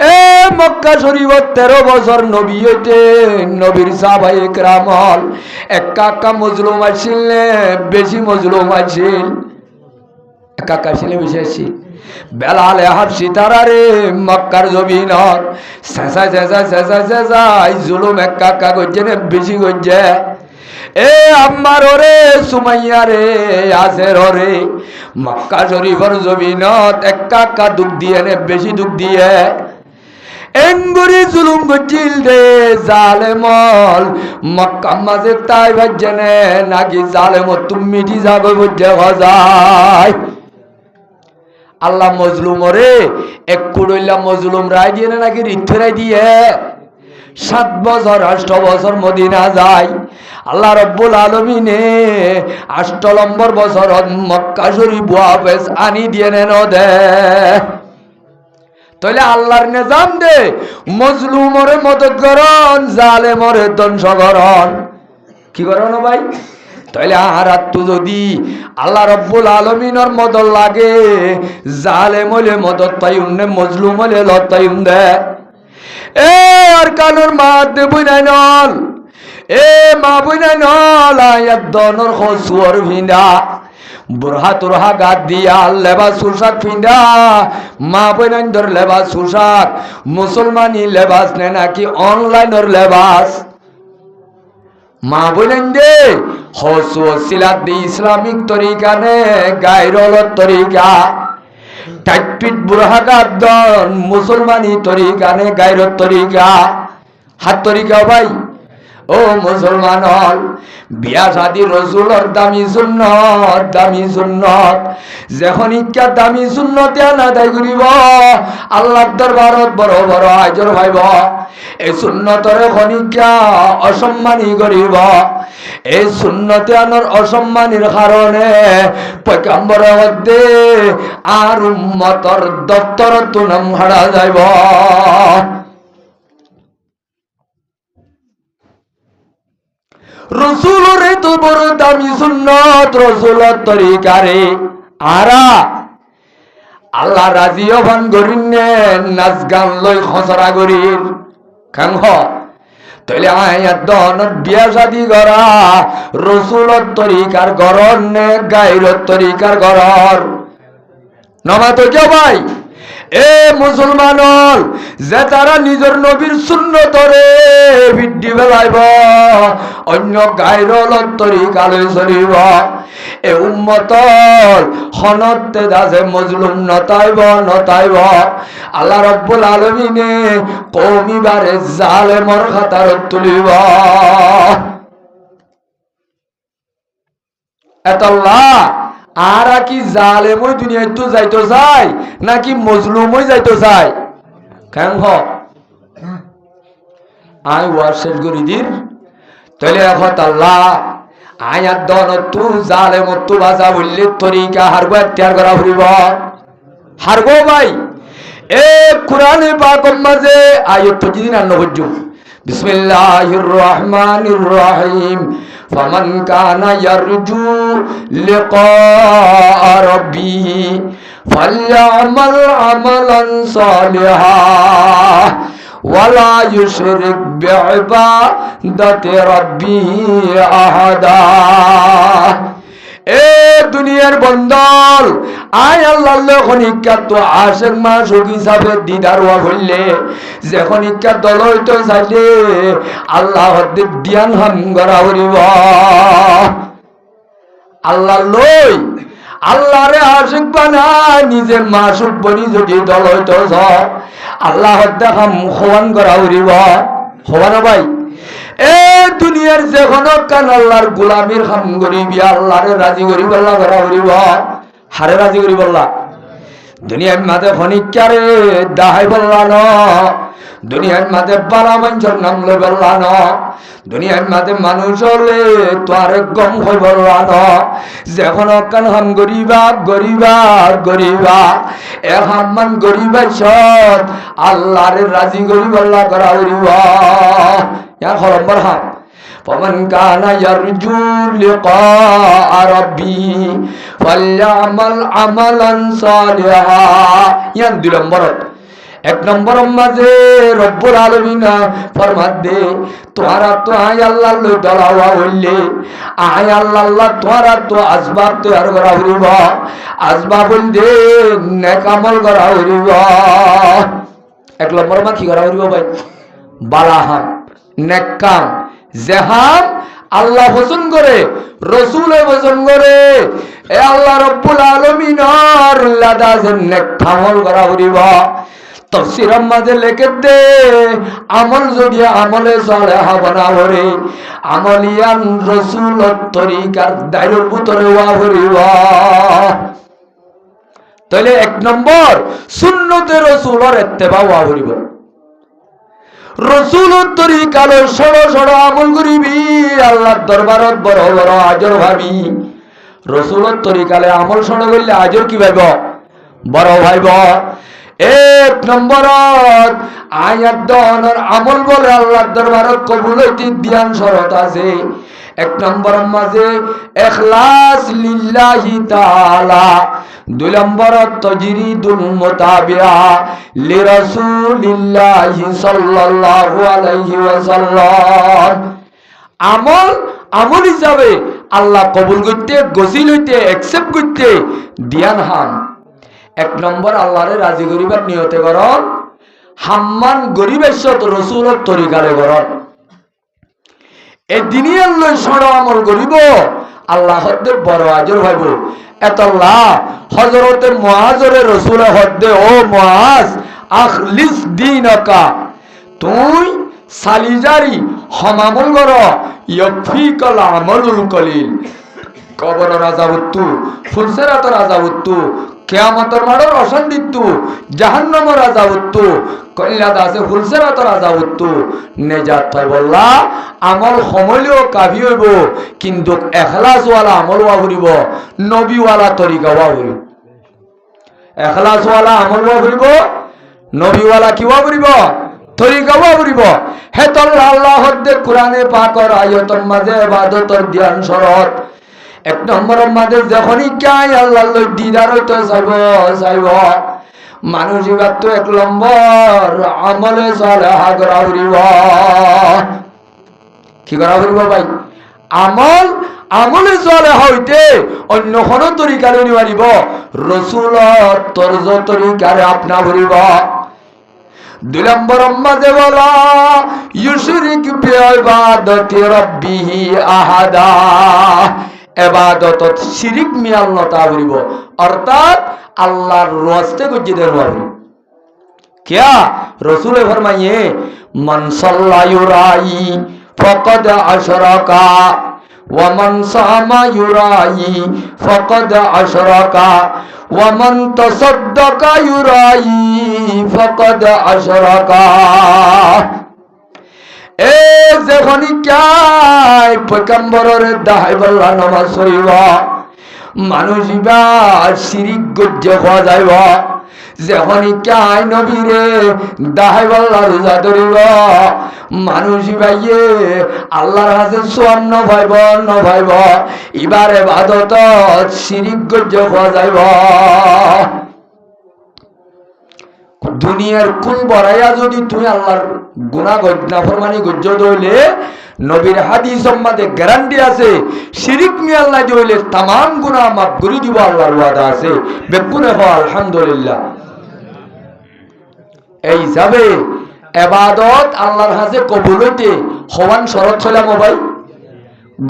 এ মক্কা শরীফত 13 বছর নবী হইতে নবীর সাহাবায়ে কেরাম একা মজলুম আসছিল বেশি মজলুম আসছিল একা ছিল বেশি আসছিল বেলালে হাফসি তারারে মক্কার জমিনত চেঁচাই জুলুম একা করছে না বেশি করছে এ আম্মার ওরে সুমাইয়া রে আসের ওরে মক্কা শরীফর জমিনত একা দুঃখ দিয়ে নে বেশি দুঃখ দিয়ে এঙ্গুরি জুলুম করছিল রে জালেমল মক্কা মাঝে তাই ভাজ্যে নে নাকি জালেম তুমি মিটি যাবে বুঝে হজায় আল্লাহ মজলুমরে এক কুড়ইলা মজলুম রায় দিয়ে নাকি ঋতু রায় দিয়ে 7 বছর 8 বছর মদিনা যায় আল্লাহ রব্বুল আলামিনে 8 নম্বর বছর মক্কা শরীফ ওয়াপস আনি দিয়ে নেন দে তাহলে আল্লাহর নিজাম দে মজলুমরে মদত করন জালেমরে ধ্বংস করন কি করন ভাই তাহলে আর তু যদি আল্লাহ রব্বুল আলামিনের মদত লাগে জালেম হলে মদত পাইউন নে মজলুম হলে লত পাইউন দে এ আর কানুর মাতে বুনাই নল এ মা বুনাই নল আয়াত দনর খসুর ভিন্দা বুরহা তুরহা গাদ দিয়া লেবাস সুরসাক ফিন্দা মা বুনাই ধর লেবাস সুরসাক মুসলমানি লেবাস নে নাকি অনলাইনের লেবাস মা বলেন দে হসিলাত দি ইসলামিক তরিকা নে গায়রলত তরিকা টাইপিট বুরহাগার দন মুসলমানি তরিকা নে গায়রত তরিকা হাত তরিকা ভাই ও মুসলমান হল বিয়া শাদী রসুলর দামি সুন্নত যখন ইচ্ছা দামি সুন্নতে আদায় করিব আল্লাহর দরবারত বড় বড় আজর ভাইব এই সুন্নতরে খনিকা অসম্মানী করিব এই সুন্নতে আনর অসম্মানীর কারণে পয়গম্বরের মধ্যে আর উম্মতর দপ্তরত নাম হারা যাইব রসুলরে তো বড় দামি সুন্নত রসুলত তরিকারে আরা আল্লাহ রাজি হবান করিন নাচ গান লই খসরা করির কাঙ্গ তাহলে আয়াত দনত বিয়া শাদি করা রসুলত তরিকার গরর নে গায়রত তরিকার গরর নমা তো কে ভাই এ মুসলমানল যে তারা নিজের নবীর সুন্নতরে বৃদ্ধি বেলাইব অন্য গায়রলত তরিকা লৈ চলিব এ উম্মতর হনতে দাসে মজলুম নতাইব আল্লাহ রব্বুল আলামিনে কওমিবারে জালেমর খাতারত তুলিব এতাল্লাহ আর কি জালেমই দুনিয়ায় তো যাইতো চাই নাকি মজলুমই যাইতো চাই কেন আই ওয়ার শেষ করি দিন তাহলে এখন আল্লাহ আয়াত দনত জালেমত তো বাঁচা বললে তরিকা হারগো এখতিয়ার করা ফুরিব হারগো ভাই এ কোরআনে পাক মাঝে আয়াত তো দিন আন্ন বুঝু বিসমিল্লাহির রহমানির রহিম ফামান কানা ইয়ারজু লিকা রাব্বিহি ফালইআমাল আমালান সালিহা ওয়ালা ইউশরিক বিইবাদাতি রাব্বিহি আহাদা এ দুনিয়ার বন্দল আয় আল্লাহ খনিকা তো আশেক মাসুক হিসাবে দিদার ওয়া হইলে যে খনিকা দল হইতে চাইলে আল্লাহ ধ্যান হাম করা হইব আল্লাহ লই আল্লাহরে আশিক বানায় নিজে মাসুক বনি যদি দল হইতে আল্লাহ দেখাম খোয়ান করা হইব হওয়ানো ভাই এ দুনিয়ার যে কোনো কান আল্লাহর গোলামির খাম করিবি আল্লাহরে রাজি করি বল্লা করা হইব হারে রাজি করি বল্লা দুনিয়ার মাঝে খনিকারে দাহাই বল্লা ন দুনিয়ার মাঝে বালা মানুষের নাম লই বল্লা ন দুনিয়ার মাঝে মানুষ হলে তো আরেক গম হই বল্লা ন যখন কান হাম গরিবা এক হাম্মান গরিবার সৎ আল্লাহরে রাজি করি বল্লা করা হইব ইয়া খলম্বর হাম فمن كان يرجو لقاء ربه فليعمل عملا صالحا ইয়ান দুই নম্বর এক নম্বর মাঝে রব্বুল আলামিন ফরমাত দে তোরা তো আয় আল্লাহ লই দলাওয়া হইলে আয় আল্লাহ তোরা তো আসবাব তৈরি করা হইব আসবাব দে নেক আমল করা হইব এক নম্বর মা কি করা হইব ভাই বালাহাম নেক কাম যেহাম আল্লাহ পছন্দ করে রসুলে পছন্দ করে এ আল্লাহ রব্বুল আলামিনের লাদাজের নেক আমল করা হইব তাফসীরের মাঝে লিখে দে আমল যদি আমলে সালেহ বানা হরে আমলিয়ান রাসূলের তরিকার দায়রের ভিতরে ওয়া হইব তাহলে এক নম্বর সুন্নতে রাসূলের ইত্তেবা ওয়া হইব রসুলের তরিকা লই সড় আমল করিবি আল্লাহর দরবারত বড় বড় আজর ভাবি রসুলের তরিকালে আমল সড় করলে আজর কি ভাইব বড় ভাইব এক নম্বরত আয়াত দনের আমল বলে আল্লাহর দরবারত কবুল হইতে ধ্যান শরত আছে এক নম্বর মাঝে ইখলাস লিল্লাহি তাআলা দুই নম্বর তাজরিদুল মুতাবিআ লিরাসূলিল্লাহি সাল্লাল্লাহু আলাইহি ওয়াসাল্লাম আমল হিসাবে আল্লাহ কবুল করতে গসিল হইতে অ্যাকসেপ্ট করতে ধ্যান হাম এক নম্বর আল্লাহরে রাজি করিবার নিয়তে করন হাম্মান গরিবের সাথে রাসূলের তরিকারে করন এই দুনিয়ার লই সড় আমল করিব আল্লাহ হদ্দে বড় আজর ভাইব এতাল্লাহ হযরতে মুআজরে রাসূল হদ্দে ও মুআজ আখলিস দীনকা তুই সালিজারি হমামল কর ইয়াফিকাল আমালুল কলিল কবর রাজাবুত্তু ফুলসেরাত রাজাবুত্তু কিয়ামতের মাড়র অশান্তিত্তু জাহান্নামের রাজাবুত্তু কল্যাদ আছে ফুলসেরাত রাজাবুত্তু নেজাত পাই বললা আমল সমলেও কাভি হইব কিন্তু ইখলাস ওয়ালা আমল ওয়া হইব নবী ওয়ালা তরিকা ওয়া হইব ইখলাস ওয়ালা আমল ওয়া হইব নবী ওয়ালা কি ওয়া হইব তরিকা ওয়া হইব হেতল আল্লাহ দে কোরআনে পাকের আয়াতের মাঝে ইবাদতের ধ্যান শরত এক নম্বরের মাঝে যখনই কাই আল্লাহ লই দিদার হইতে চাইব মানুষ এবার তো এক নম্বর আমলে সালেহা করা হইব কি করা ফুরিব ভাই? আমলে চলে হইতে অন্য কোনো তরিকারে নিবারিব, রসুলত তর্জ তরিকারে আপনা ফুরিব। 2 নম্বর মাঝে বলা ইউশরিক বিইবাদাতি রাব্বিহি আহাদা, ইবাদতত শিরিক মিয়াল নতা ফুরিব, অর্থাৎ আল্লাহর রাস্তে গজ্জিদের মারবে। क्या रसूल फरमाइए मन सल्ला युराई फकद अशरका व मन सामा युराई फकद अशरका व मन तसद्दका युराई फकद अशरका। ए যখনই কাই পয়গম্বরের দাহাই বল্লা নামাজ পড়িবা মানুষ বা শিরিক গজ্জ হওয়া যাইব। যখনই কাই নবীরে দাহাই বল্লা রোজা ধরিব মানুষ ভাইয়ে আল্লাহর কাছে সোয়ান্ন ভাইব এবার ইবাদত শিরিক গজ্জ হওয়া যাইব। দুনিয়ার কোন বড়াইয়া যদি তুমি আল্লাহর গুনাহ নাফরমানি গজ্জ দইলে নবীর হাদিস মধ্যে গ্যারান্টি আছে শিরিক মি আল্লাহ দইলে तमाम গুনাহ মাফ করে দিব, আল্লাহর ওয়াদা আছে। বেকুনে হয় আলহামদুলিল্লাহ। এই হিসাবে ইবাদত আল্লাহর কাছে কবুল হইতে হওয়ান শরত ছিলাম ভাই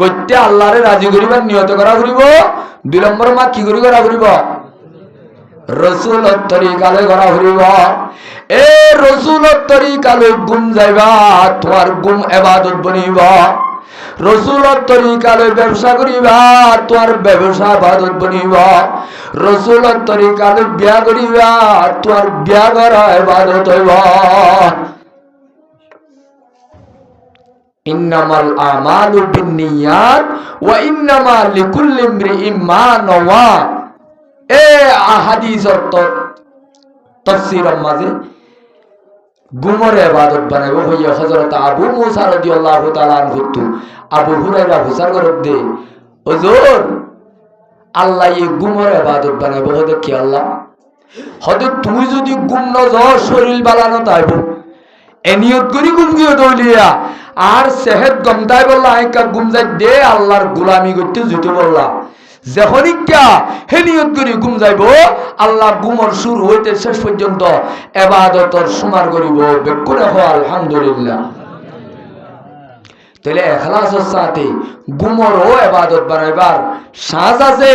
গত্যে আল্লাহরে রাজি করিবার নিয়ত করা ফুরিব। 2 নম্বর মা কি করা ফুরিব? রসুলত তরিকালে করা ফুরিব। এ রসুলত তরিকালে গুম যাইবা তোমার গুম ইবাদত বনিব। রসুলত তরিকালে ব্যবসা করিবা তোমার ব্যবসা ইবাদত বনিব। রসুলত তরিকালে বিয়া করিবা তোমার বিয়া করা ইবাদত হইব। ইন্নামাল আমালু বিন্নিয়াত ওয়া ইন্নামা লিকুল্লি ইমরিইন মা নাওয়া। এ হাদিস তাফসীরের মাঝে গুমর ইবাদত বানাইব হইয়া হযরত আবু মুসা রাদিয়াল্লাহু তাআলা আনহু আবু হুরায়রা হুসার করব দে হুজুর আল্লাহ এই গুমর ইবাদত বানাইব হদে কি আল্লাহ হদে তুমি যদি গুম ন যাও শরীর বালানো তাইব এনিয়ত করি গুম গিয়ে দলিয়া আর সেহত গমদাই বললা আইকা গুম যাই দে আল্লাহর গোলামি করতে যেতে বললা যখনই কা হে নিয়ত করি গুম যাইব আল্লাহ গুমর শুরু হইতে শেষ পর্যন্ত ইবাদতর সুমার করিব। বেকুনে হয় আলহামদুলিল্লাহ। তাহলে ইখলাসের সাথে গুমরও ইবাদত বানাইবার সাজ আছে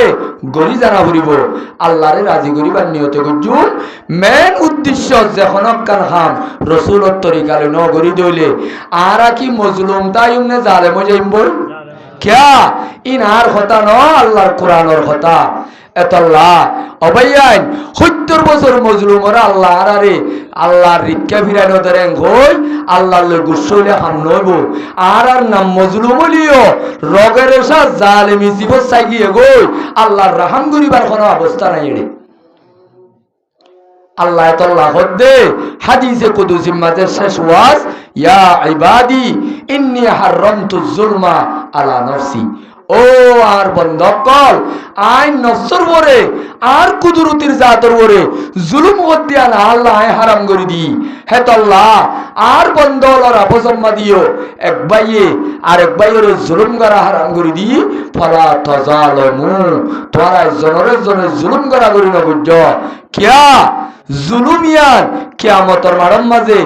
গরি জানা ফুরিব আল্লাহরে রাজি করিবার নিয়ত করজুন। মেন উদ্দেশ্য যখন কান খাম রসুলত তরিকালে ন গরি দইলে আর কি মজলুম তাই উমনে জালেম হয়ে যাইম বল क्या इनार होता न अल्लाहर कुरानर होता एतल्ला अबैयान 70 বছর মজলুমরা আল্লাহ আরে আল্লাহর রিক্কা ফিরানো দেন কই আল্লাহর লই গুসলে হাম নইব আর নাম মজলুম লিও রগের সা জালিমি জীবন চাইগিয়ে গই আল্লাহর রহম করিবার কোনো অবস্থা নাই এড়ে আল্লাহ তাআলা হদে হাদিসে কুদসি মাঝে শেষ ওয়াজ ইয়া ইবাদি ইন্নী হারামতু যুলমা আলা নফসি। ও আর বন্ধকল আই নফসর ওরে আর কুদরতির জাতর ওরে জুলুম হদিয়া না আল্লাহ হারাম করে দি হে আল্লাহ আর বন্ধলর আপসমা দিও এক ভাইয়ে আর এক ভাইয়ের জুলুম করা হারাম করে দি ফালা তাজালমু তোরা জনরের জন্য জুলুম করা করি না বুঝ কিয়া জুলুমিয়ান কিয়ামতের মাড়ম মাঝে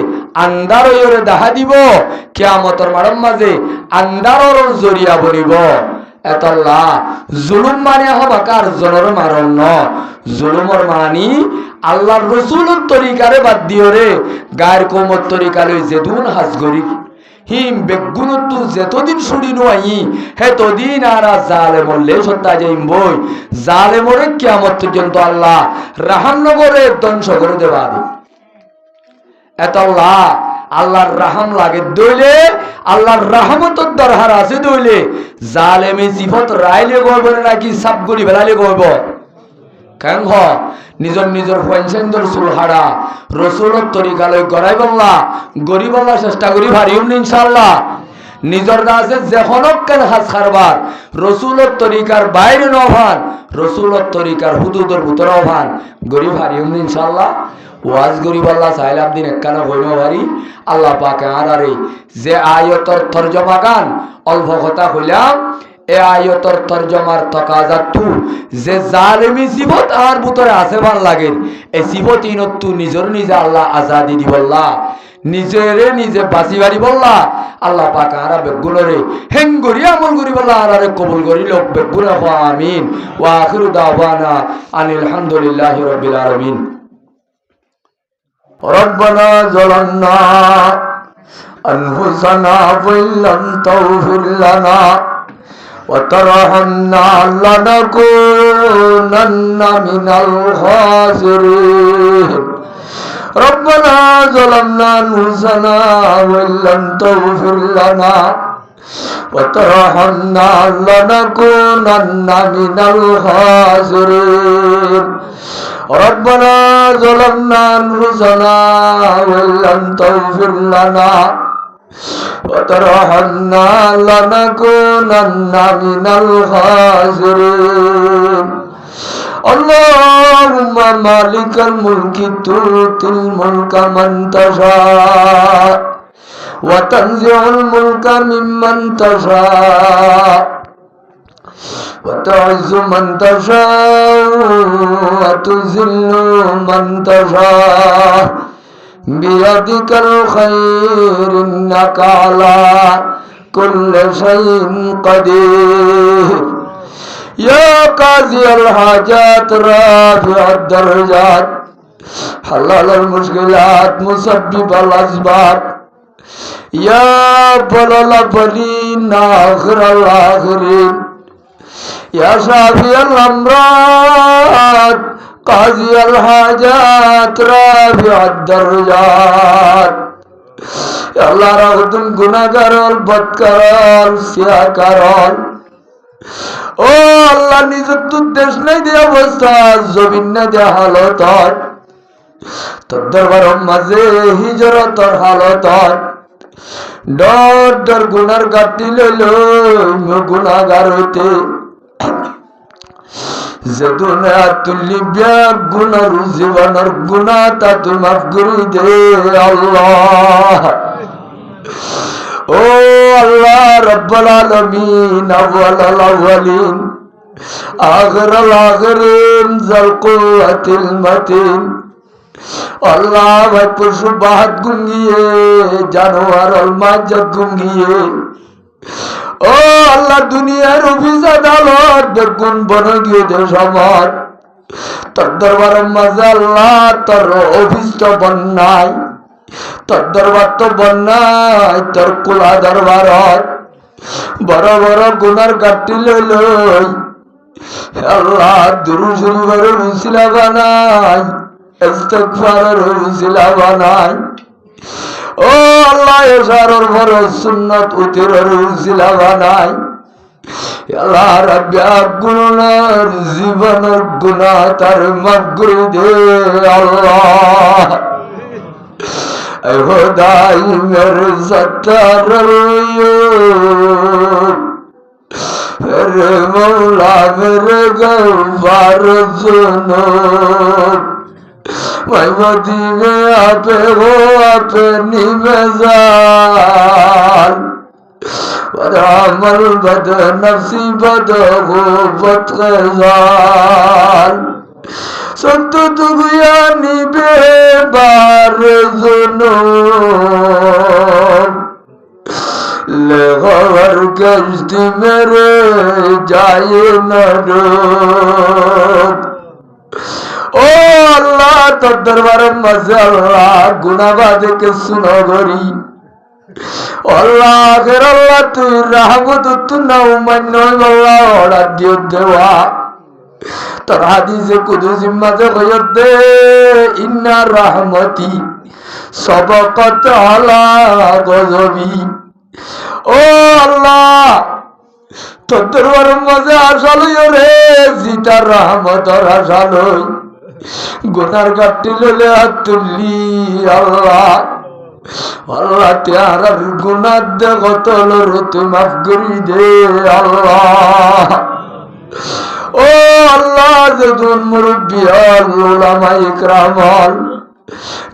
আন্দার ওরে দেখা দিব কিয়ামতের মাড়ম মাঝে আন্দারর জরিয়া বনিব এতল্লাহ জুলুম মানে হবাকার জনর মারণ ন জুলুমর মানি আল্লাহর রসুলের তরিকারে বাদ দিও রে গায়ের কোমর তরিকারে যেদুন হাজগরি হিম বেগুনতু যেতদিন শুনিনো আই হেতদিন আর জালেমলে সত্তা যাইম বই জালেমরে কিয়ামত পর্যন্ত আল্লাহ রাহামনগরে ধ্বংস করে দেবা দি এতল্লাহ আল্লাহর রাহাম লাগে দইলে আল্লাহর রহমতের দরকার আছে দইলে জালেমে সিফত রাইলে গইব নাকি সাপ গলি বেলালে গইব কেন হ নিজর নিজর পয়সেন্দর সুলহাড়া রসুলের তরিকালৈ গড়াই বললা গরিবল্লা চেষ্টা করি ভারিম ইনশাআল্লাহ নিজর দাসে যেখনক কেন হাজ খারবার রসুলের তরিকার বাইরে নভান রসুলের তরিকার হুদুদের ভিতরে ভান গরিব হারিম ইনশাআল্লাহ ওয়াজ গরিব আল্লাহ চাইলাম দিন একখানা হইল পারি আল্লাহ পাকে আরে যে আয়তর তর্জমা গান অল্প কথা হইলাম এ আয়তর তর্জমার তকাজাতু যে জালেমি জীবত আর ভিতরে আছে ভাল লাগে এই জীবত ইনতু নিজের নিজে আল্লাহ আজাদি দিবল্লা নিজেরে নিজে বাঁচি বাড়ি বললা আল্লাহ পাক আরা বেগুনরে হেঙ্গুরি আমল করি বললা আরে কবুল করি লোক বেগুন আমিন ওয়া আখিরু দাওয়ানা আনিল হামদুলিল্লাহি রাব্বিল আলামিন রব্বানা যালামনা আনফুসানা ওয়া ইল্লাম তাগফির লানা ওয়া তারহামনা লানাকুনান্না মিনাল খাসিরিন ربنا ظلمنا أنفسنا وإن لم تغفر لنا وترحمنا لنكونن من الخاسرين ربنا ظلمنا أنفسنا وإن لم تغفر لنا وترحمنا لنكونن من الخاسرين اللهم مالك الملك تؤتي الملك من تشاء وتنزع الملك ممن تشاء وتعز من تشاء وتذل من تشاء بيدك الخير إنك على كل شيء قدير يا قاضي الحاجات رافع الدرجات حلال المشكلات مسبب الأسباب يا بلال البلين آخر الآخرين يا شافي الأمراض قاضي الحاجات رافع الدرجات يا الله رغدن গুনাহগার বদকার সিয়াকার ও আল্লাহ নিজের তো দেশ নাই দে অবস্থা জমিন না দে হালত তোর দরবার মাঝে হিজরতর হালত ডর ডর গুনার গাটি লইল গুনাহগার হইতে যে দুনিয়া তুলি ব্যাগ গুনার জীবনের গুনাহ তা তুই মাফ করে দে আল্লাহ ও আল্লাহ রব্বুল আলামিন আউয়ালাল আউয়ালিন আখিরাল আখিরিন যাল কুওয়াতিল মাতিন আল্লাহ ভাই পশু বাহাত গুঙ্গিয়ে জানোয়ার অলমাজাত গুঙ্গিয়ে ও আল্লাহ দুনিয়ার অফিস আদালত বেগুন বন গিয়ে দেশ আমার তোর দরবার মাঝে আল্লাহ তোর অফিস তো বন্যায় তোর দরবার তো বন্যায় তোর কুলা দরবারত বড় বড় গুনার গাটি লইল আল্লাহ দুরূদ শরীফের উসিলা বানাই ইস্তিগফারের উসিলা বানাই ও আল্লাহ ইশারার বড় সুন্নাত উতিরের উসিলা বানাই আল্লাহ রাব্বিয়া গুনার জীবনের গুনাহ তার মাফ করে দে আল্লাহ اے خدائی میرے ستار میرے مولا میرے غفار ذنوب میں مدینے آپے ہو اپنی مزار ورعمل بد نفسی بد غوبت غزار سنت دغیانی بے بار ذنوب لے غور کشتی میرے جائے نہ ڈوب او اللہ تو دربار مزے اللہ گناہ باد کے سنو گری اللہ آخر اللہ تو رحمت تو نو منو اللہ اور دیو دیوا তোর হাদিসে কুদুসি মাঝে কইত দে ইন্না রাহমাতি সাবাকাত আলা গজবি ও আল্লাহ তোর দরবার মাঝে আসালই রে জিতার রহমতের আসালই গুনার গাটি লইলে হাত তুললি আল্লাহ আল্লাহ তেরার গুনাহ দে কতল রতে মাফ করি দে আল্লাহ ও আল্লাহ যদুন মুরব্বি উলামা ইকরাম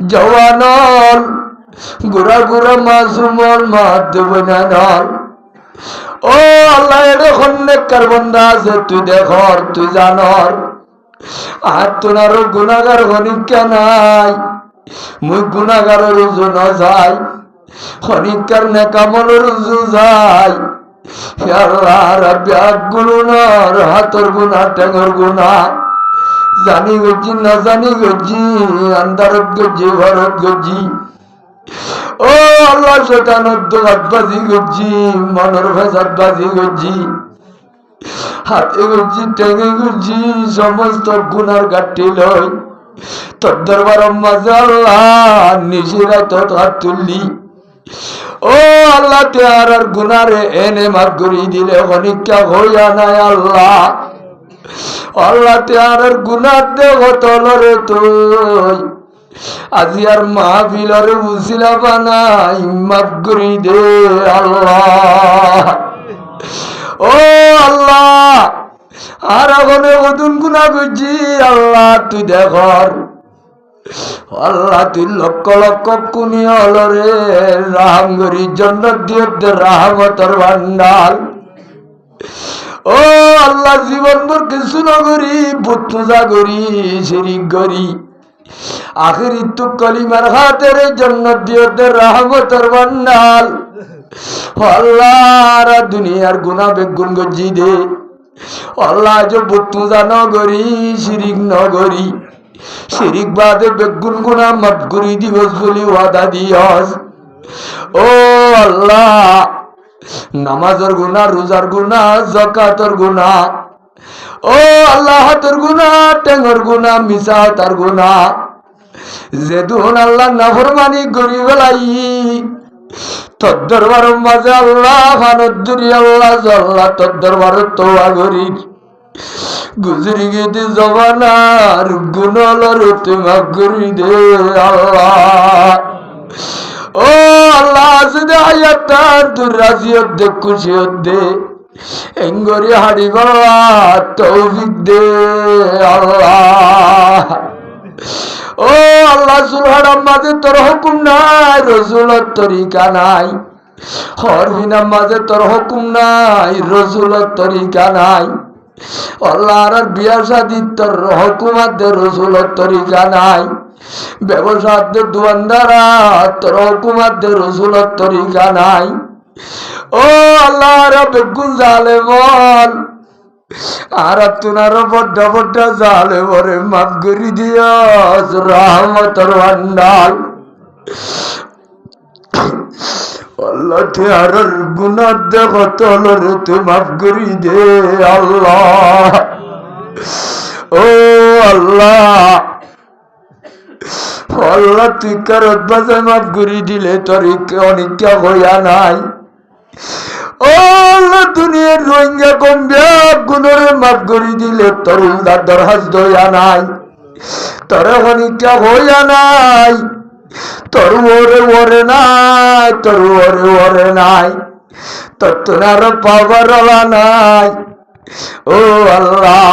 জওয়ানল গুড়া গুড়া মাসুমল মাধ্যমে নল ও আল্লাহ এরকম নেককার বান্দা আছে তুই দেখর তুই জানর আর তোর গুনাহগার হনিকা নাই মুই গুনাহগারের রুজু ন যাই হনিকার নেকামলের রুজু যাই আল্লাহ রাব্বি গুনার হাতর গুনাহ টেঙ্গর গুনাহ জানি গজি না জানি গজি আন্দারত গজি ভরত গজি ও আল্লাহ শয়তানের দোয়াতবাজি গজি মনের ফেসাদবাজি গজি হাতে গজি টেঙ্গে গজি সমস্ত গুনার গাঠি লই তোর দরবার মাঝে আল্লাহ নিশিরা তোর হাত তুললি ও আল্লাহ তেয়ার আর গুনারে এনে মাফ করি দিলে অনিকা হইয়া নাই আল্লাহ আল্লাহ তেয়ার আর গুনার দেহ তলরে তুই আজি আর মাহফিলরে উসিলা বানাই মাফ করি দে আল্লাহ ও আল্লাহ আর আগুনে নতুন গুনাহ করছি আল্লাহ তুই দেখর আল্লাহ তুই লক্ষ লক্ষ কুনি অলরে রাহাম করি জান্নাত দিয়ে রাহমতের ভান্ডার ও আল্লাহ জীবন ভর কিছু না করি বুত পূজা করি শিরিক করি আখিরি তু কলিমার হাতের জান্নাত দিয়ে রাহমতের ভান্ডার আল্লাহ দুনিয়ার গুনাহ বেগুন গজি দে আল্লাহ যে বুত পূজা ন করি শিরিক ন করি শিরিক বাদে বেগুন গুনাহ মাফ করি দিবস বলি ওয়াদা দিয়স ও আল্লাহ নামাজের গুনাহ রোজার গুনাহ যাকাতের গুনাহ ও আল্লাহ হাতের গুনাহ টেঙ্গর গুনাহ মিসাতার গুনাহ যেদুন আল্লাহ নাফরমানি করি বেলাই তোর দরবার মাঝে আল্লাহ ফানদ্দুরি আল্লাহ আল্লাহ তোর দরবার তোয়া করি গুজরি গেতে জবানার গুণলর তুই মাফ করি দে আল্লাহ ও আল্লাহ যদি আয়াতটা তোর রাজিয়ত দে খুশিয়ত দে এঙ্গরি হাড়ি বাবা তৌফিক দে আল্লাহ ও আল্লাহ সুলহারাম মাঝে তোর হুকুম নাই রসুলের তরিকা নাই হরফিনার মাঝে তোর হুকুম নাই রসুলের তরিকা নাই আল্লাহ আর বিয়া শাদী তোর হুকুমাত দে রসুলের তরিকা নাই ব্যবসার দে দোয়ানদারা তোর হুকুমাত দে রসুলের তরিকা নাই ও আল্লাহ আর বেগুন জালে বল আর তুনার বড্ড বড্ড জালে বরে মাফ করি দিয়াস রহমতের ভান্ডার আল্লাহ তেয়ার গুনাহ দেখ তলর তুই মাফ করি দে আল্লাহ ও আল্লাহ আল্লাহ তুই কারত বাজে মাফ করি দিলে তোর অনিকা হইয়া নাই ও আল্লাহ দুনিয়ার রোহিঙ্গা কমবিয়া গুণরে মাফ করি দিলে তোর উল্লার দরহাজ দইয়া নাই তোর অনিকা হইয়া নাই তোর ওরে ওরে নাই তোর ওরে ওরে নাই তোর তোনার পাওয়ার নাই ও আল্লাহ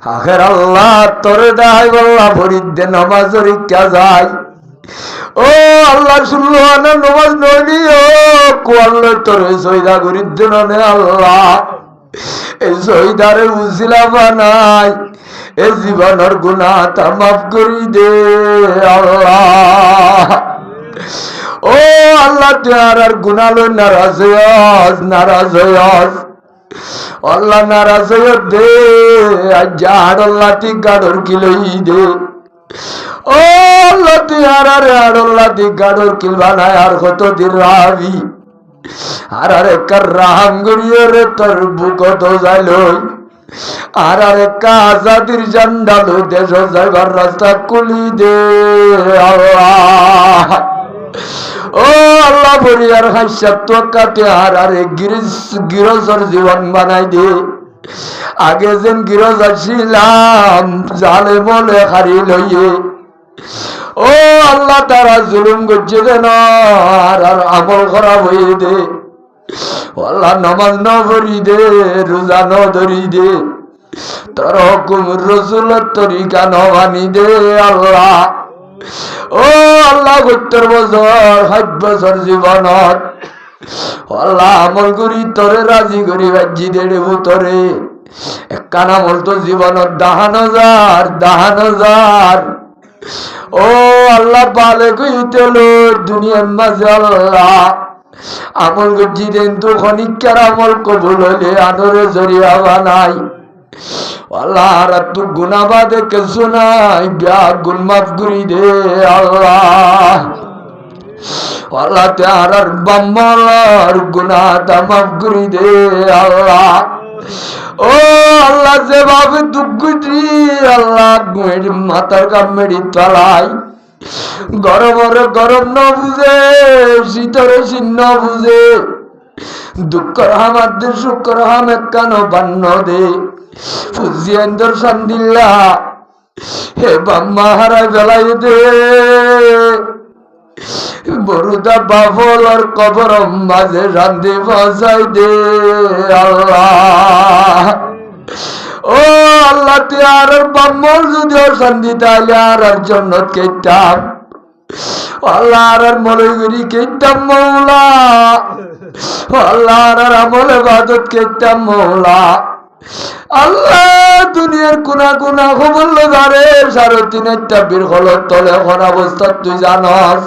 আখের আল্লাহ তোরে দাই বল্লা ফরিদে নামাজ রিক্কা যায় ও আল্লাহ শুনলো না নামাজ নইলি ও কোয়াল্লা তোরে সইদা করিদ্দে নে আল্লাহ এই সইদারে উজিলা বানাই এ জীবনের গুনাহ তা মাফ করি দে আল্লাহ ও আল্লাহ তেয়ার গুনাহ লই নারাজ হইয়াস আল্লাহ নারাজ হইয়া দে আজ আল্লাহ তি গাড়র কিলই দে ও আল্লাহ তেয়ার আল্লাহ তি গাড়র কিল বানায় আর কত দিন রাবি আর কার রাহাম গড়িয়ে রে তোর বুক তো যাইলই আর একটা আজাদির জান্ডা লো দেশ যাইবার রাস্তা কুলি দে আল্লাহ ও আল্লাহ বরিয়ার হাসা তো কাটে আর গিরজর জীবন বানাই দে আগে যেন গিরজ আসিলাম জালে বলে হারি লইয়ে ও আল্লাহ তারা জুলুম করছে যেন আর আমল খারাপ হয়ে দে আল্লাহ নামাজ ন পড়ি দে রোজা ন ধরি দে তোর হুকুম রসুলের তরিকা ন মানি দে আল্লাহ ও আল্লাহ 70 বছর 60 বছর জীবনত আল্লাহ আমল করি তোরে রাজি করি বাজি দেড়ে ভুতরে একখান আমল তো জীবনত দাহান হাজার ও আল্লাহ পালে কইতেল দুনিয়ার মাঝে আল্লাহ আমল করছি দেন তো খনিকার আমল কবুল হইলে আদরে জরিয়া বানাই আল্লাহ আর তু গুনাহ বাদে কিছু নাই বিয়া গুণ মাফ করি দে আল্লাহ আল্লাহ তার বাম্মালার গুনাহটা মাফ করি দে আল্লাহ ও আল্লাহ যেভাবে দুঃখটি আল্লাহ মাথার কামেড়ি তলাই গরমরে গরম ন বুঝে শীতরে শীত ন বুঝে দুঃখর হামাদের শুক্র হাম একখানো বান্ন দে ফুজিয়ান্দর শান্দিল্লা হে বাম্মা হারাই বেলাই দে বরুদা বাফলর কবর মাঝে শান্তি পৌঁছাই দে আল্লাহ ও আল্লাহ তুই আর বাম্মর যদি শান্তি তাহলে আর জন্নত কেতাম আল্লাহ আর মলগুরি কেতাম মৌলা আল্লাহ আর আমল ইবাদত কেতাম মৌলা আল্লাহ দুনিয়ার কোনা কোনা খবর লগারে 3.5 টাবির হলত তলে এখন অবস্থা তুই জানস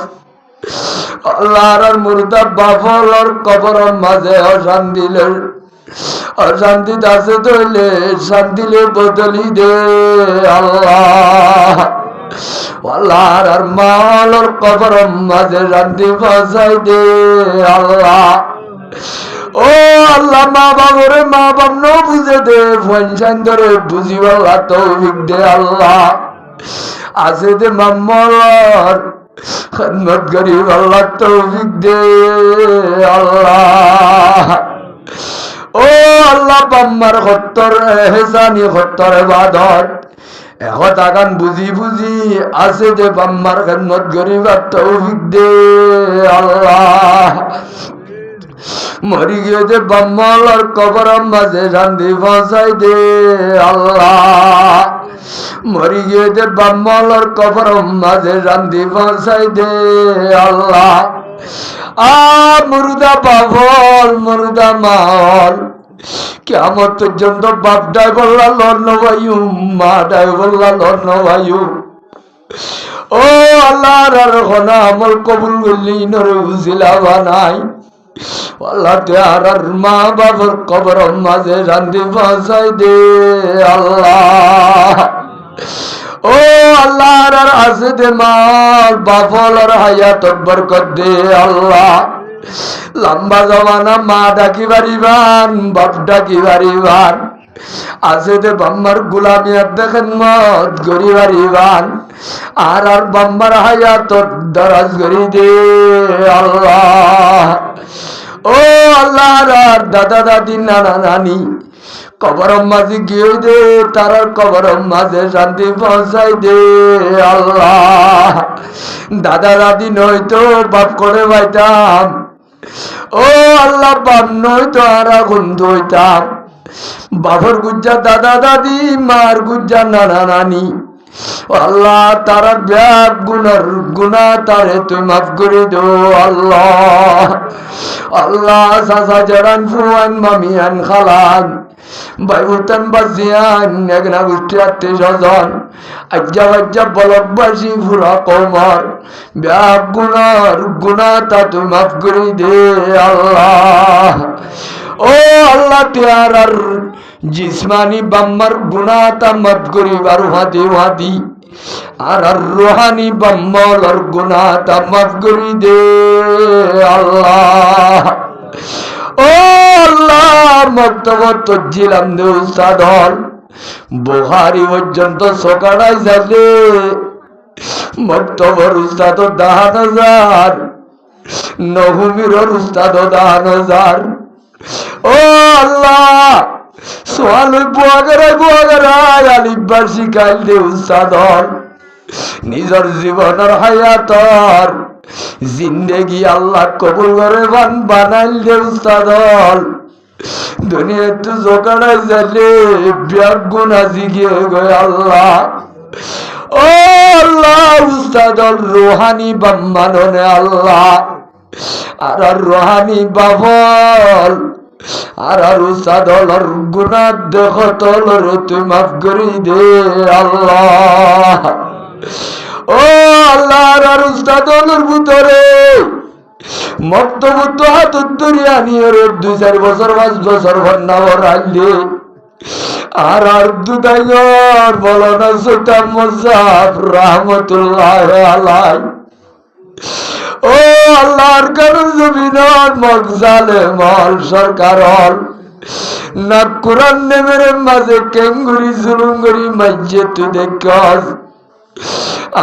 আল্লাহর মুর্দা বাফলর কবরের মাঝে অশান্তি আছে তৈলে শান্তিলে বদলি দে আল্লাহ আল্লাহর মালর কবরের মাঝে শান্তি পৌঁছাই দে আল্লাহ ও আল্লাহ মা বাবরে মা বাপ ন বুঝে দে ফনশান ধরে বুঝিবাল্লাহ তৌফিক দে আল্লাহ আছে দে মাম্মলর খিদমত গরিব আল্লাহ তৌফিক দে আল্লাহ ও আল্লাহ বাম্মার 70 হেসানি 70 ইবাদত এখন আগান বুঝি আছে দে বাম্মার খিদমত গরিব তৌফিক দে আল্লাহ মরি গিয়ে দে বাম্মার কবরের মাঝে শান্তি পৌঁছাই দে আল্লাহ মরি গিয়ে দে বাম্মার কবরের মাঝে শান্তি পৌঁছাই দে আল্লাহ মুর্দা বাবল মুর্দা মাল কিয়ামত পর্যন্ত বাপ ডাই বললা লর্ণ বায়ু মা ডাই বললা লর্ণ বায়ু ও আল্লাহ আর খনা আমল কবুল করলি নরে উজিলা বানাই আল্লাহ তার মা বাবার কবরের মাঝে শান্তি পৌঁছাই দে আল্লাহ ও আল্লাহ আর আছে দে মাল বাফলর হায়াত বরকত দে আল্লাহ লম্বা জমানা মা ডাকি বাড়িবান বাপ ডাকি বাড়িবান আছে দে বাম্মার গুলামিয়াত দেখেন মত গরি বাড়িবান আর বাম্মার হায়াত দরাজ গরি দে আল্লাহ ও আল্লাহ আর দাদা দাদি নানা নানি কবরের মাঝে গিয়ে দে তার কবরের মাঝে শান্তি পৌঁছাই দে আল্লাহ দাদা দাদি নয়তো বাপ করে পাইতাম ও আল্লাহ বাপ নয়তো আর গুন্ধ হইতাম বাপর গুজ্জা দাদা দাদি মার গুজ্জা নানা নানি আল্লাহ তার ব্যাগ গুনাহ তারে তুই মাফ করে দো আল্লাহ আল্লাহ সাসা জড়ান ফুয়ান মামিয়ান খালান বাইবুতান বাজিয়ান একনা গোষ্ঠী আত্মীয় স্বজন আজ্জা বলকবাসী ফুরা কমর ব্যাগ গুনাহ তা তুই মাফ করে দে আল্লাহ ও আল্লাহ তেয়ার জিসমানি বাম্মার গুনাহ তা মাফ করিবার ওয়াদি আর রুহানি বাম্মলর গুনাহ তা মাফ করে দে আল্লাহ ও আল্লাহ মক্তবত জিলাম দে উস্তাদ বুখারী পর্যন্ত সকাড়াই যাবে মক্তবর উস্তাদ 10,000 নহুমিরর উস্তাদ 10,000 ও আল্লাহ সোয়াল বুয়াগরাই আলিফবার শিখাইল দে উস্তাদ নিজের জীবনের হায়াতর জিন্দেগি আল্লাহ কবুল করে বানাইল দে উস্তাদ দুনিয়া তো জোকাড়াই যালে ব্যাগ গুনাহ জিগিয়ে গয় আল্লাহ ও আল্লাহ উস্তাদর রুহানি বাম্মাননে আল্লাহ আর রুহানি বাবল আর উস্তাদর গুনাহ দেখতলর তুই মাফ করি দে আল্লাহ। ও আল্লাহ আর উস্তাদর ভিতরে মক্তবুত হাত ধরিয়া নিয়ে 2-4 বছর 5 বছর ভন্নাবর আইলে আর দুদাইগর বলনা সুতাম মুজাফ রহমতুল্লাহ আলাই। ও আল্লাহর কারণ জমিনার মগজালে মল সরকার হল না কোরআন নেমের মাঝে কেঙ্গুরি জুলুঙ্গুরি মাইজে তুই দেখস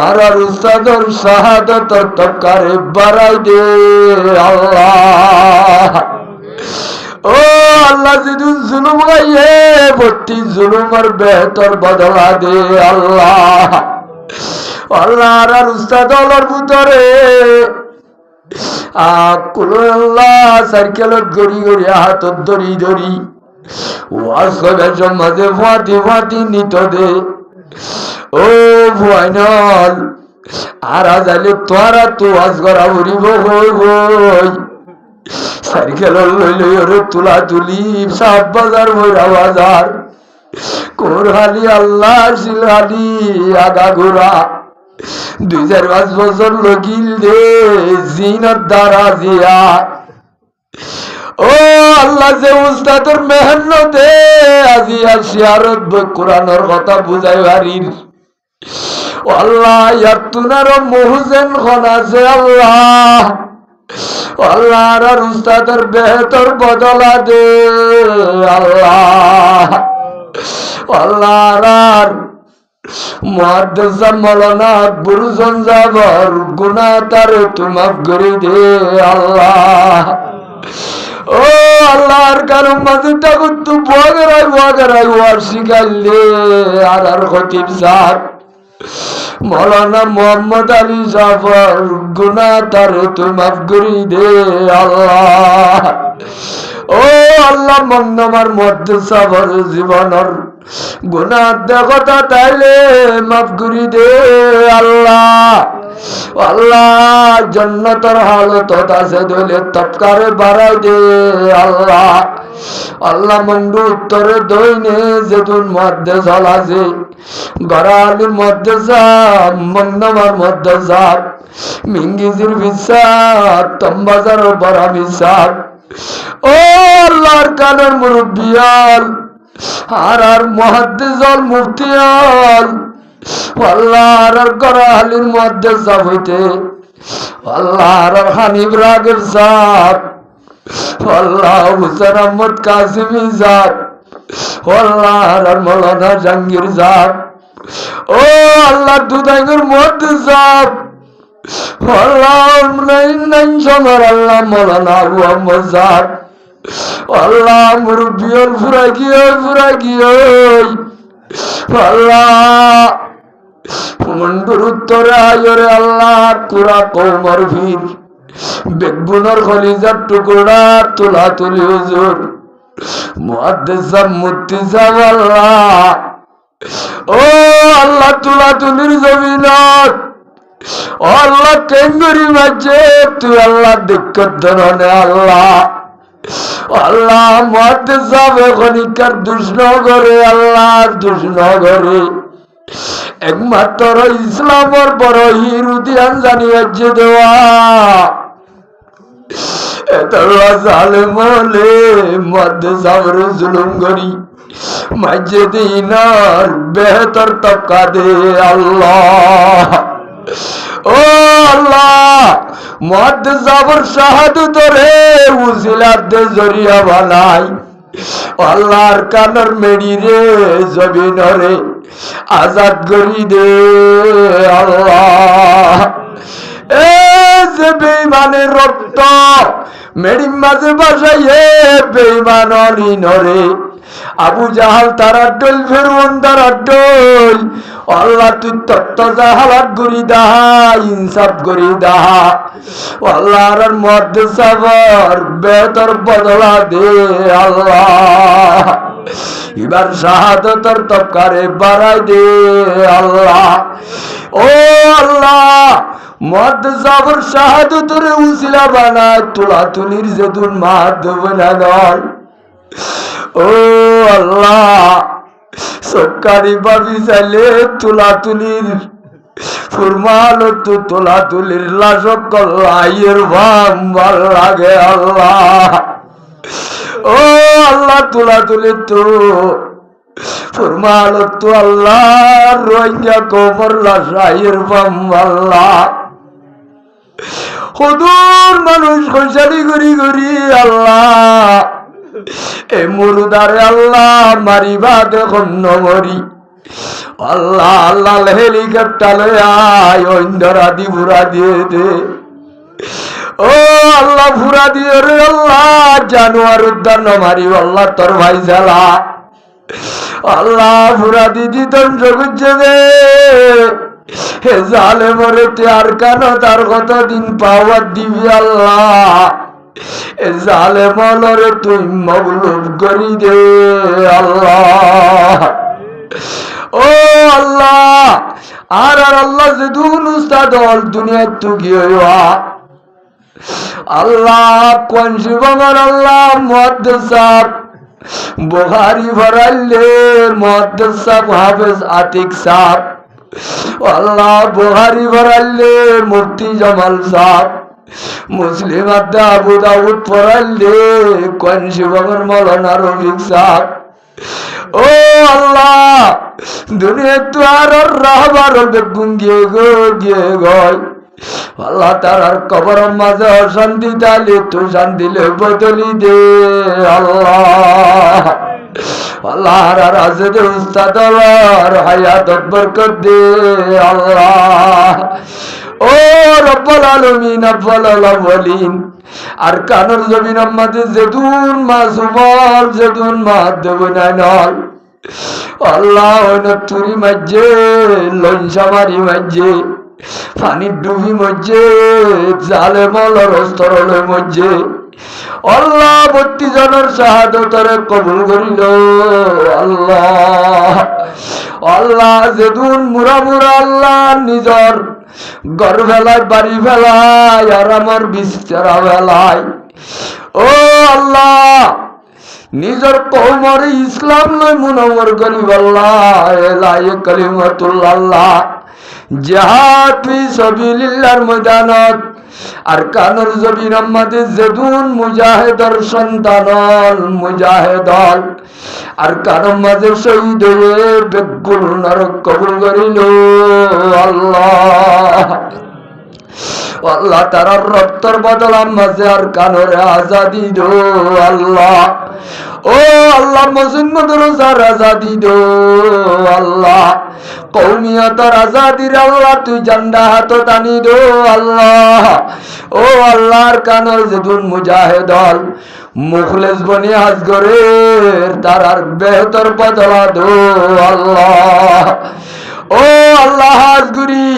আর উস্তাদর শাহাদত তকারে বাড়াই দে আল্লাহ। ও আল্লাহ যদি জুলুম গাইয়ে ভর্তি জুলুমের বেহতর বদলা দে আল্লাহ। আল্লাহ আর উস্তাদর ভিতরে আল্লাহ সাইকেলত গড়ি গড়ি হাত ধরি ধরি ওয়াজ করে মাঝে ফাঁতি ফাঁতি নিত দে। ও ভয়নল আর আজালে তোরা তো ওয়াজ করা ভরিব হই হই সাইকেল লইলে ওরে তুলা তুলি সাত বাজার ভৈরা বাজার কোরহালি আল্লাহ শিলহালি আগা ঘোরা 2-4 বছর লগিল দে জিনত দ্বারা জিয়া। ও আল্লাহ যে উস্তাদর মেহনতে আজি আসিয়ারত কোরআনের কথা বুঝাই পারির আল্লাহ ইয়ার তুনার মহুজেন খন আছে আল্লাহ। আল্লাহ আর উস্তাদর বেহতর বদলা দে আল্লাহ। আল্লাহ আর মুহাদ্দিস মাওলানা আকবর জঞ্জাবর গুনাহ তার তুই মাফ করে দে আল্লাহ। ও আল্লাহর কারণ মাঝে তখন তুই বগরাই ওয়ার শিখাইলে আর খতিব সাহেব মৌলানা মোহাম্মদ আলী জাফর গুনাহ তার তুই মাফ করে দে আল্লাহ। ও আল্লাহ মন্নমার মধ্যে সাফর জীবনের গুনাহ দেখতা তাইলে মাফ করে দে আল্লাহ। আল্লাহ জান্নাতের হালত আছে দলে তৎকারে বাড়াই দে আল্লাহ। আল্লাহ মন্ডু উত্তরে দইনে যেতুন মধ্যে চলাছে গড়ালির মধ্যে সাপ মন্নমার মধ্যে সাপ মিঙ্গিজির বিশ্বাস তম্বাজার বড় বিশ্বাস। ও আল্লাহর কানের মুরব্বিয়াল আর মুহাদ্দিসল মুফতিয়াল আল্লাহর গড়ালির মধ্যে সাপ হইতে আল্লাহর হানিফ রাগের সাপ আল্লাহ হুসেন আহমদ কাসিমি সাপ আল্লাহর মৌলানা জাহাঙ্গীর সাপ। ও আল্লাহ দুদাইগের মধ্যে সাপ আল্লাহ সমর আল্লাহ মৌলানা আবু আহমদ সাপ আল্লাহ মুরব্বিয়ল ফুরা গিয়ে আল্লাহ মন্ডুর উত্তরে আয়রে আল্লাহ কুরা কৌমর ভিড় বেগুনের খলিজার টুকরা তুলা তুলি হুজুর মুহাদ্দিস সাহেব মুফতি সাহেব আল্লাহ। ও আল্লাহ তুলা তুলির জমিনত আল্লাহ কেঙ্গুরি মাঝে তুই আল্লাহ দিক্কত ধরনে আল্লাহ। আল্লাহ মুহাদ্দিস সাহেব এখনিকার দুষ্ণগরে আল্লাহ দুষ্ণগরে একমাত্র ইসলামের বড় হিরুদিয়ান জানিয়ে দেওয়া জালেমলে মধ্যে সাবর জুলুম করি মাঝে দিনার বেহতর তবকা দে আল্লাহ। ও আল্লাহ মধ্যে সাবর শাহাদত রে উজিলার দে জরিয়া বানাই আল্লাহর কানের মেড়ি রে জবিনরে আজাদ করি দে আল্লাহ। এ যে বেঈমানের রক্ত মেডিম মাঝে বাসাইয়ে বেঈমান অলিনরে আবু জাহাল তারা ডল ফেরুন তারা ডল আল্লাহ তুই তত্ত্ব জাহালাত গরি দাহা ইনসাফ গরি দাহা আল্লাহর মধ্যে সাবর বেতর বদলা দে আল্লাহ। এবার শাহাদতের তবকারে বাড়াই দে আল্লাহ। ও আল্লাহ, মুআদ্দিসাবর শাহাদতের উসিলা বানায় তুলাতুলির যেদুন মাধ্যম নাগর। ও আল্লাহ, সরকারি ভাবি চাইলে তুলাতুলির ফুরমালতো তুলাতুলির লাশকল আইয়ের ভাম ভাল লাগে আল্লাহ। ও আল্লাহ, তুলাতুলির তো ফুরমালতো আল্লাহ রোহিঙ্গা কবর লাশ আইয়ের ভাম আল্লাহ। হুদুর মানুষ খোঁজারি করি করি আল্লাহ, এ মুরদারে আল্লাহ মারিবা দেখুন নমরি আল্লাহ। আল্লাহ হেলিকপ্টারে আয় ইন্দরা দি ভুরা দিয়ে দে। ও আল্লাহ, ভুরা দিয়ে রে আল্লাহ, জানোয়ার উদ্ধার ন মারি আল্লাহ তোর ভাই জ্বালা আল্লাহ। ভুরা দিদি ধ্বংস করছে দে হে জালে মরে আর কেন তার কতদিন পাওয়ার দিবি আল্লাহ। এ জালে মলরে তুই মগলুব করি দে আল্লাহ। ও আল্লাহ, আর আল্লাহ যেদুন উস্তাদ অল দুনিয়া তু গিয়া আল্লাহ কোন শিবমর আল্লাহ মুহাদ্দিস সাহেব বুখারী ভরাইলে মুহাদ্দিস সাহেব হাফেজ আতিক সাহেব আল্লাহ বুখারী ভরাইলে মুফতি জামাল সাহেব মুসলিম আবু দাউদ পড়াইলে কোন শিবমর মাওলানা রফিক সাহেব। ও আল্লাহ, দুনিয়া তো আর রাহবার বেগুন গিয়ে গয় আল্লাহ, তার কবর মাঝে অশান্তি তালে তো শান্তিলে বদলি দে আল্লাহ। আল্লাহ রাজে দে উস্তাদ আর হায়াত বরকত দে আল্লাহ। ও রব্বুল আলামিন আব্বাল আলামিন আর কানর জমিন আমাদের যেদুন মাসুমার যেদুন মাধ্যমনাল আল্লাহ তুরি মাঝে লঞ্চামারি মাঝে পানির ডুবি মধ্যে জালে মলর স্তরলে মধ্যে আল্লাহ 32 জনের শাহাদতরে কবুল করিল আল্লাহ। আল্লাহ যেদুন মুরা মুরা আল্লাহ নিজর ঘর ফেলায় বাড়ি ফেলায় আর আমার বিস্তারা ফেলায়। ও আল্লাহ, নিজের কওমর ইসলাম লয় মুনওয়ার করিব আল্লাহ। এলায়ে কালিমাতুল্লাহ জিহাদ ফি সাবিলিল্লাহর ময়দানত আর কানর জবিন আমাদের যেদুন মুজাহিদর সন্তানল মুজাহিদল আর কারো মাঝে শহীদ হয়ে বেগুল নরক কবুল করিল আল্লাহ। আল্লাহ তারা রক্তর বদল মাঝে আর কানরে আজাদি দো আল্লাহ। ও আল্লাহ মসজিদ মাদ্রাসার আজাদি দো আল্লাহ। কওমিয়তর আজাদির আল্লাহ তুই জান্ডা হাত টানি দো আল্লাহ। ও আল্লাহর কানর যেদুন মুজাহিদল মুখলেস বনি হাজ করে তারার বেহতর বদলা দো আল্লাহ। ও আল্লাহ হাজগুরি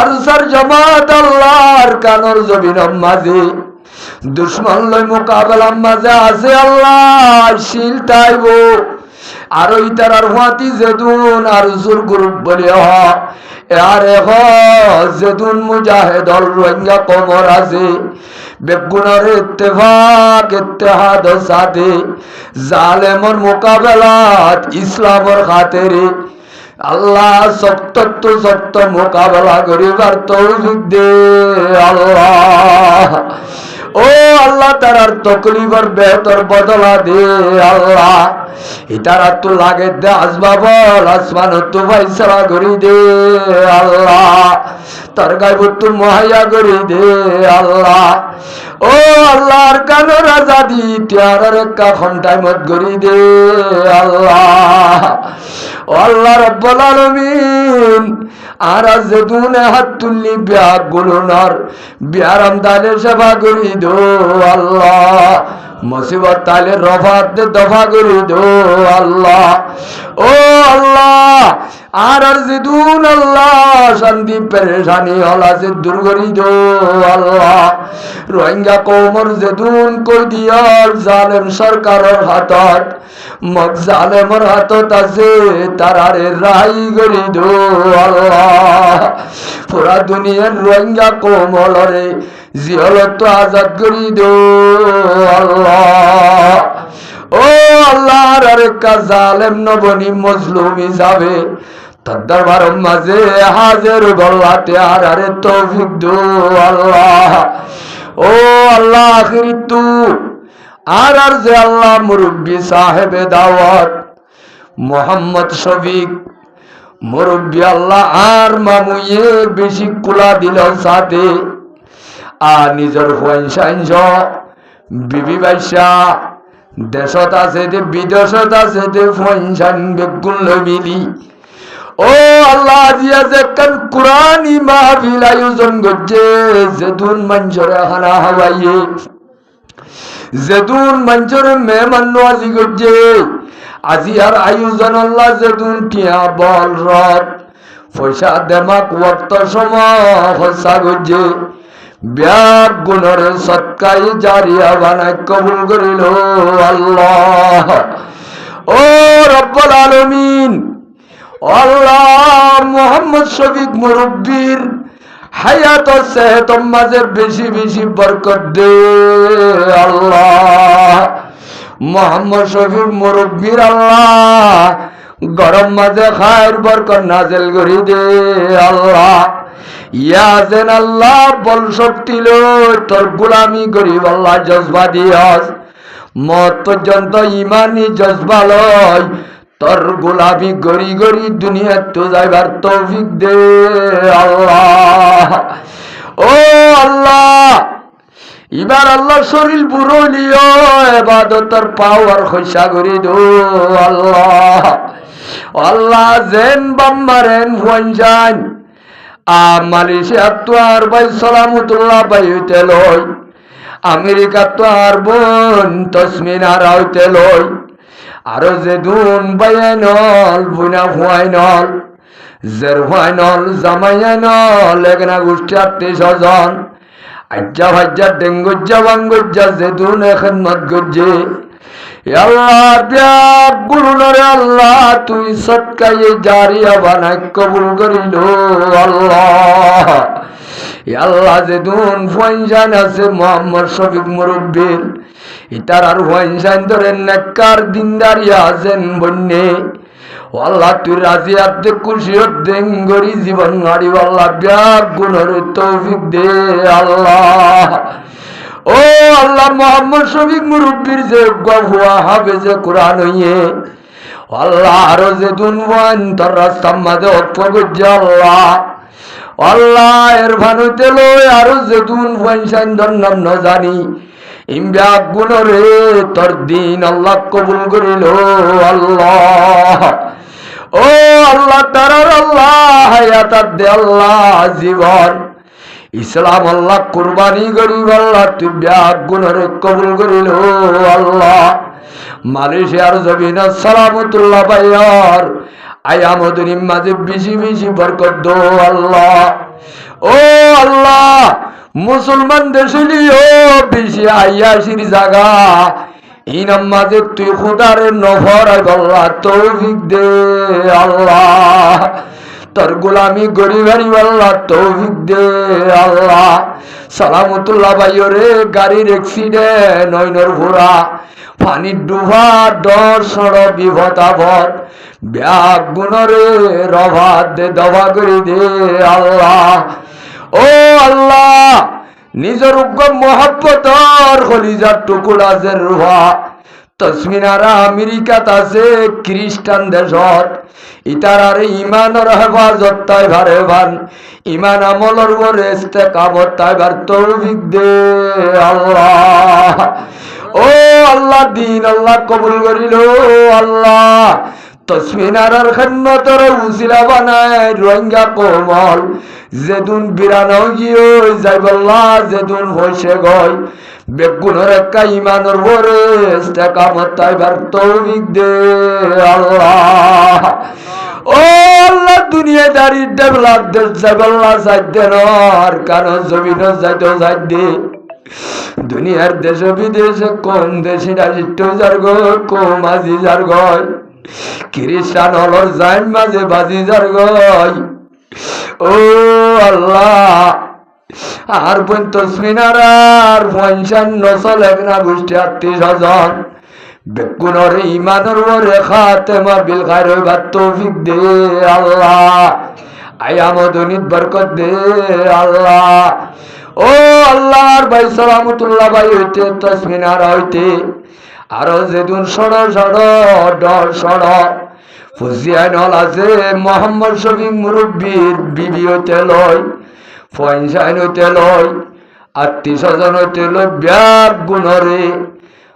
আরসার জামাত আল্লাহর কানর জমিন মাঝে দুশ্মন লই মোকাবেলা মাঝে আছে আল্লাহ শিল তাইব আর ওই তারার হাতি যেদুন আর জোর গ্রুপ বলে আর যেদুন মুজাহিদল রোহিঙ্গা কমর আছে বেগুনার ইত্তেফাক ইত্তেহাদ সাথে জালেমর মোকাবেলাত ইসলামর খাতিরে আল্লাহ সত্য সত্য মোকাবেলা করিবার তৌফিক দে আল্লাহ। ও আল্লাহ তারার তকলিফের বেহতর বদলা দে আল্লাহ। ইতারা তো লাগে দে আসবাবল আসমান তো ফাইসলা করি দে আল্লাহ। তার গাইব তো মহাইয়া করি দে আল্লাহ। ও আল্লাহর কানর আজাদি তিয়ার একটা ঘন্টায় মত করি দে আল্লাহ। ও আল্লাহ রব্বুল আলামিন আর যেদুনে হাত তুললি বিয়া গুলুনার বিয়ারাম দালে সেবা করি দো আল্লাহ। মুসিবত তালে রফাত দফা করি দো আল্লাহ। ও আল্লাহ আর যেদুন আল্লাহ শান্তি পেরেশানি হলা যে দূর করি দো আল্লাহ। রোহিঙ্গা কওমর যেদুন কই দিয়ার জালেম সরকারের হাতত মগ জালেমর হাতত আছে তারারে রাই করি দো আল্লাহ। পুরা দুনিয়ার রোহিঙ্গা কওমলরে জিহলত আজাদ করি দো আল্লাহ। ও আল্লাহ আর একটা জালেম নবনী মজলুমি যাবে তার দরবারের মাঝে হাজির গল্লাতে আরে তৌফিক দো আল্লাহ। ও আল্লাহ আখিরি তু আর যে আল্লাহ মুরব্বী সাহেবে দাওয়াত মোহাম্মদ শফিক মুরব্বী আল্লাহ আর মামুয়ে বেশি কুলা দিল সাথে আর নিজের পয়সা বিবি বাইসা দেশত আছে দে বিদেশত আছে দে পয়সান বেগুন মিলি। ও আল্লাহ দিয়া যে কান কুরআনি মাহফিল আয়োজন করছে যেদুন মঞ্জরে খানা হাওয়াইয়ে যেদুন মঞ্জরে মেহমান নওয়াজি করছে আজি আর আয়োজন আল্লাহ যেদুন টিয়া বল রত পয়সা দেমাক ওয়াক্ত সময় খরচা করছে ব্যাগ গুণরে সৎকাই জারিয়া বানায় কবুল করিল আল্লাহ। ও রব্বুল আলামিন আল্লাহ মোহাম্মদ শফিক মুরব্বীর হায়াত ও সেহত মাঝে বেশি বেশি বরকত দে আল্লাহ। মোহাম্মদ শফিক মুরব্বীর আল্লাহ গরম মাঝে খায়ের বরকত নাজেল করি দে আল্লাহ। ইয়াজেন আল্লাহ বল শক্তি লই তোর গোলামি গরিব আল্লাহ জজবা দিয়াস মত পর্যন্ত ইমানি জজবা লয় তোর গোলামি গরি গরি দুনিয়া তো যাইবার তৌফিক দে আল্লাহ। ও আল্লাহ এবার আল্লাহ শরীর বুড়ো লিও ইবাদতের পাওয়ার খৈসা করি দো আল্লাহ। আল্লাহ জেন বাম্মারেন ফঞ্জান মালয়েশিয়া তো আর ভাই সালামতুল্লাহ ভাই হইতে লই আমেরিকা তো আর বোন তসমিনার হইতে লই আরো যে দুন বাইনল বুনা হুয়াইনল জের হুয়াইনল জামাইনল এগনা গোষ্ঠী ৩৮ জন আজ্জা ভাজ্জা ডেঙ্গুজ্জা বাঙ্গুজ্জা যে দুন খেদমত গজ্জে আল্লাহ ব্যাগ গুলুনরে আল্লাহ তুই সৎকায়ে জারিয়া বানাই কবুল করিল আল্লাহ। আল্লাহ যে দুন ফয়জান আছে মোহাম্মদ শফিক মুরব্বীর ইতার আর ফয়জান ধরে নেককার দিনদারিয়া আছেন বন্যে আল্লাহ তুই রাজি আতে খুশিয়ত দেন গরি জীবন গাড়ি আল্লাহ ব্যাগ গুণরে তৌফিক দে আল্লাহ। ও আল্লাহ মোহাম্মদ শফিক মুরব্বীর যে গফুয়া হাফেজে কোরআন হইয়ে আল্লাহ আরো যে দুনওয়ান তোর রাস্তার মাঝে অক্ষগজ্জে আল্লাহ আল্লাহ এর ভানুতে লই আরো যে দুন পয়সান নাম ন জানি ইমব্যাগ গুণরে তোর দিন আল্লাহ কবুল করিল আল্লাহ। ও আল্লাহ তারার আল্লাহ হায়াত দে আল্লাহ জীবন ইসলাম আল্লাহ কুরবানি গরিব আল্লাহ তুই ব্যাগ গুণরে কবুল করিল আল্লাহ। মালয়েশিয়ার জমিন সালামতুল্লাহ ভাইয়ার আয়ামদুনি মাঝে বেশি বেশি বরকত দো আল্লাহ। ও আল্লাহ মুসলমান দেশলিও বেশি আয়াসির জায়গা ইনাম মাঝে তুই খুদারে নফর আল্লাহ তৌফিক দে আল্লাহ। তোর গোলামি গরিবারি আল্লাহ তৌফিক দে আল্লাহ। সালামতুল্লাহ ভাইরে গাড়ির অ্যাক্সিডেন্ট নয়নর ভোরা পানির ডুবা ডর সড় বিপদ আপদ ব্যাগ গুণরে রভাত দে দবা করে দে আল্লাহ। ও আল্লাহ নিজের উগ্র মহব্বতর খলিজার টুকুরা যে রুহা তসমিনারা আমেরিকাত আছে খ্রিস্টান দেশত ইতার ইমানের হেফাজত তাই ভারে ভান ইমান আমলর বরে ইস্তেকামত তাই ভার তৌফিক দে আল্লাহ। ও আল্লাহ দিন আল্লাহ কবুল করিল আল্লাহ। তসমিনার খেদমতর উসিলা বানায় রোহিঙ্গা কোমল যেদুন বিরানো গিয়ে যাইবল্লাহ যেদুন হইছে গয় বেগুনের একটা ইমানের ভরে ইস্তেকামত তাইবার তৌফিক দে আল্লাহ। ও ও আল্লাহ দুনিয়াদারি ডেভেলপ দেশ যাবেল্লা চাইতে আর কারণ জমিন যাইতে চাইতে দুনিয়ার দেশে বিদেশে কোন দেশে রাজিত্ব যার গয় কম আজি যার গয় খ্রিস্টান হলর যাইন মাঝে বাজি যার গয় ও আল্লাহ আর বোন তসমিনার আর 55 চলে না গোষ্ঠী আত্মীয় স্বজন বেকুনর ইমানের ওরে খাতেমা বিল খায়র হইবার তৌফিক দে আল্লাহ আয়ামদনিত বরকত দে আল্লাহ ও আল্লাহর ভাই সালামতুল্লাহ ভাই হইতে তসমিনার হইতে আরো যেদিন সড় ফুজিয়ানল আছে মোহাম্মদ শফিক মুরব্বীর বিবি হইতে লয় ফয়সাইন হইতে লয় আত্মীয় স্বজন হইতে লয় ব্যাগ গুণরে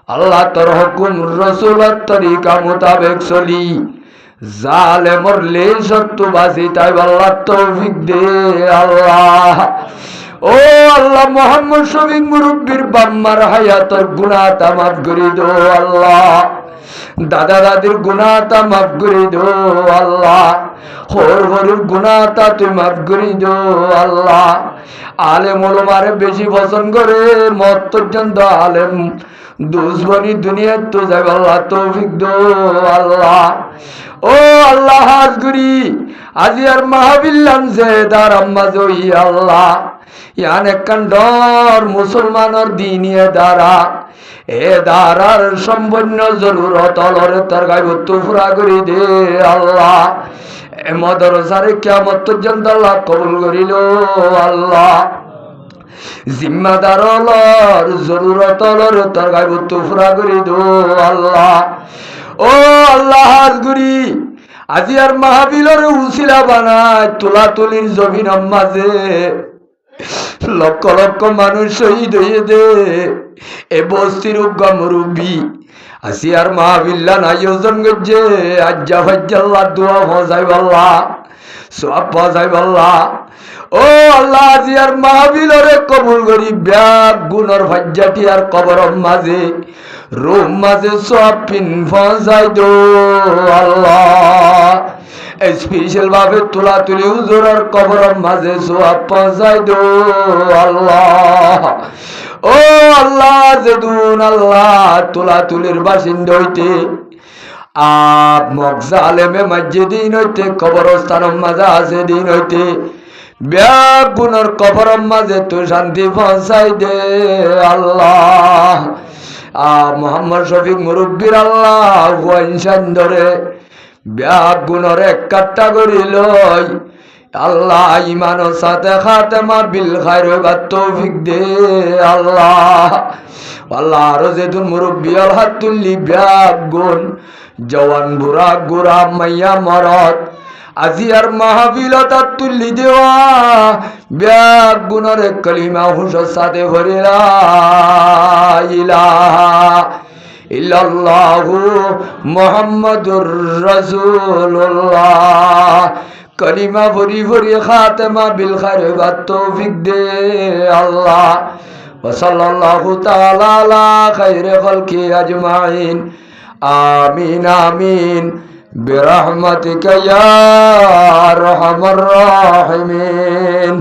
আল্লাহ তোর হুকুম রসুলের তরিকা মোতাবেক চলি জালে মরলে সত্য বাসি তাই আল্লাহ তৌফিক দে আল্লাহ ও আল্লাহ মোহাম্মদ শফিক মুরব্বীর বাম্মার হায়াতর গুনাহটা মাফ করে দো আল্লাহ দাদা দাদির গুনাহটা মাফ করে দো আল্লাহ হরির গুনাহটা তুই মাফ করে দো আল্লাহ আলেম ওলামারে বেশি পছন্দ করে মত পর্যন্ত আলেম দুশ্মনী দুনিয়া তো যাবে আল্লাহ তৌফিক দো আল্লাহ ও আল্লাহ হাজগুরি আজি আর মাহবিল্লাম যে দার আম্মা জই আল্লাহ ইয়ান একখান ডর মুসলমানের দিনিয়ে দ্বারা এ দ্বারার সম্পূর্ণ জরুরত অলরে তার গাইবত্ব পুরা করে দে আল্লাহ এ মদরসারে কিয়ামত পর্যন্ত আল্লাহ কবুল করিল আল্লাহ জিম্মাদার অলর জরুরত অলরে তার গাইবত্ব পুরা করে দো আল্লাহ ও আল্লাহ হাজগুরি আজি আর মাহবিলর উসিলা বানায় তুলাতুলির জমিন মাঝে লক্ষ লক্ষ মানুষ শহীদ হয়ে দে এ বস্তির উগ্গা মুরব্বী আসিয়ার মাহবিল্লান আয়োজন করছে আজ্জা ফাজ্জাল্লাহ দোয়া ফজাই বাল্লাহ সব ফজাই বাল্লাহ ও আল্লাহ আসিয়ার মাহবিলরে কবুল করি ব্যাগ গুণর ফাজ্জাটি আর কবর মাঝে রুম মাঝে সব পিন ফজাই দো আল্লাহ স্পেশাল ভাবে তুলা তুলি হুজুরের কবরের মাঝে সোয়াব পৌঁছাই দো আল্লাহ ও আল্লাহ যেদিন আল্লাহ তুলা তুলির বাসিন্দা হইতে আপ মগজালেমে মসজিদিন হইতে কবরস্থানের মাঝে আছে দিন হইতে ব্যাগ গুণর কবরের মাঝে তো শান্তি পৌঁছাই দে আল্লাহ মোহাম্মদ শফিক মুরব্বীর আল্লাহ ইনসান ধরে ব্যাগ গুণর এক কাট্টা করিল আল্লাহ ইমানের সাথে খাতেমা বিল খায়র হইবার তৌফিক দে আল্লাহ আল্লাহ আরো যেদিন মুরব্বী আল হাত তুললি ব্যাগ গুণ জওয়ান বুড়া গুড়া মাইয়া মরদ আজি আর মাহফিলতা তুললি দেওয়া ব্যাগ গুণর এক কলিমা হুঁশোর সাথে ভরিলা ইলাহা ইল্লাল্লাহু মুহাম্মাদুর রাসূলুল্লাহ কলিমা ভরি ভরি খাতেমা বিল খায়র হইবার তৌফিক দে আল্লাহ ওয়া সাল্লাল্লাহু তাআলা আলা খায়রি খালকি আজমাইন আমিন আমিন বিরহমাতিকা ইয়া আরহামার রাহিমিন।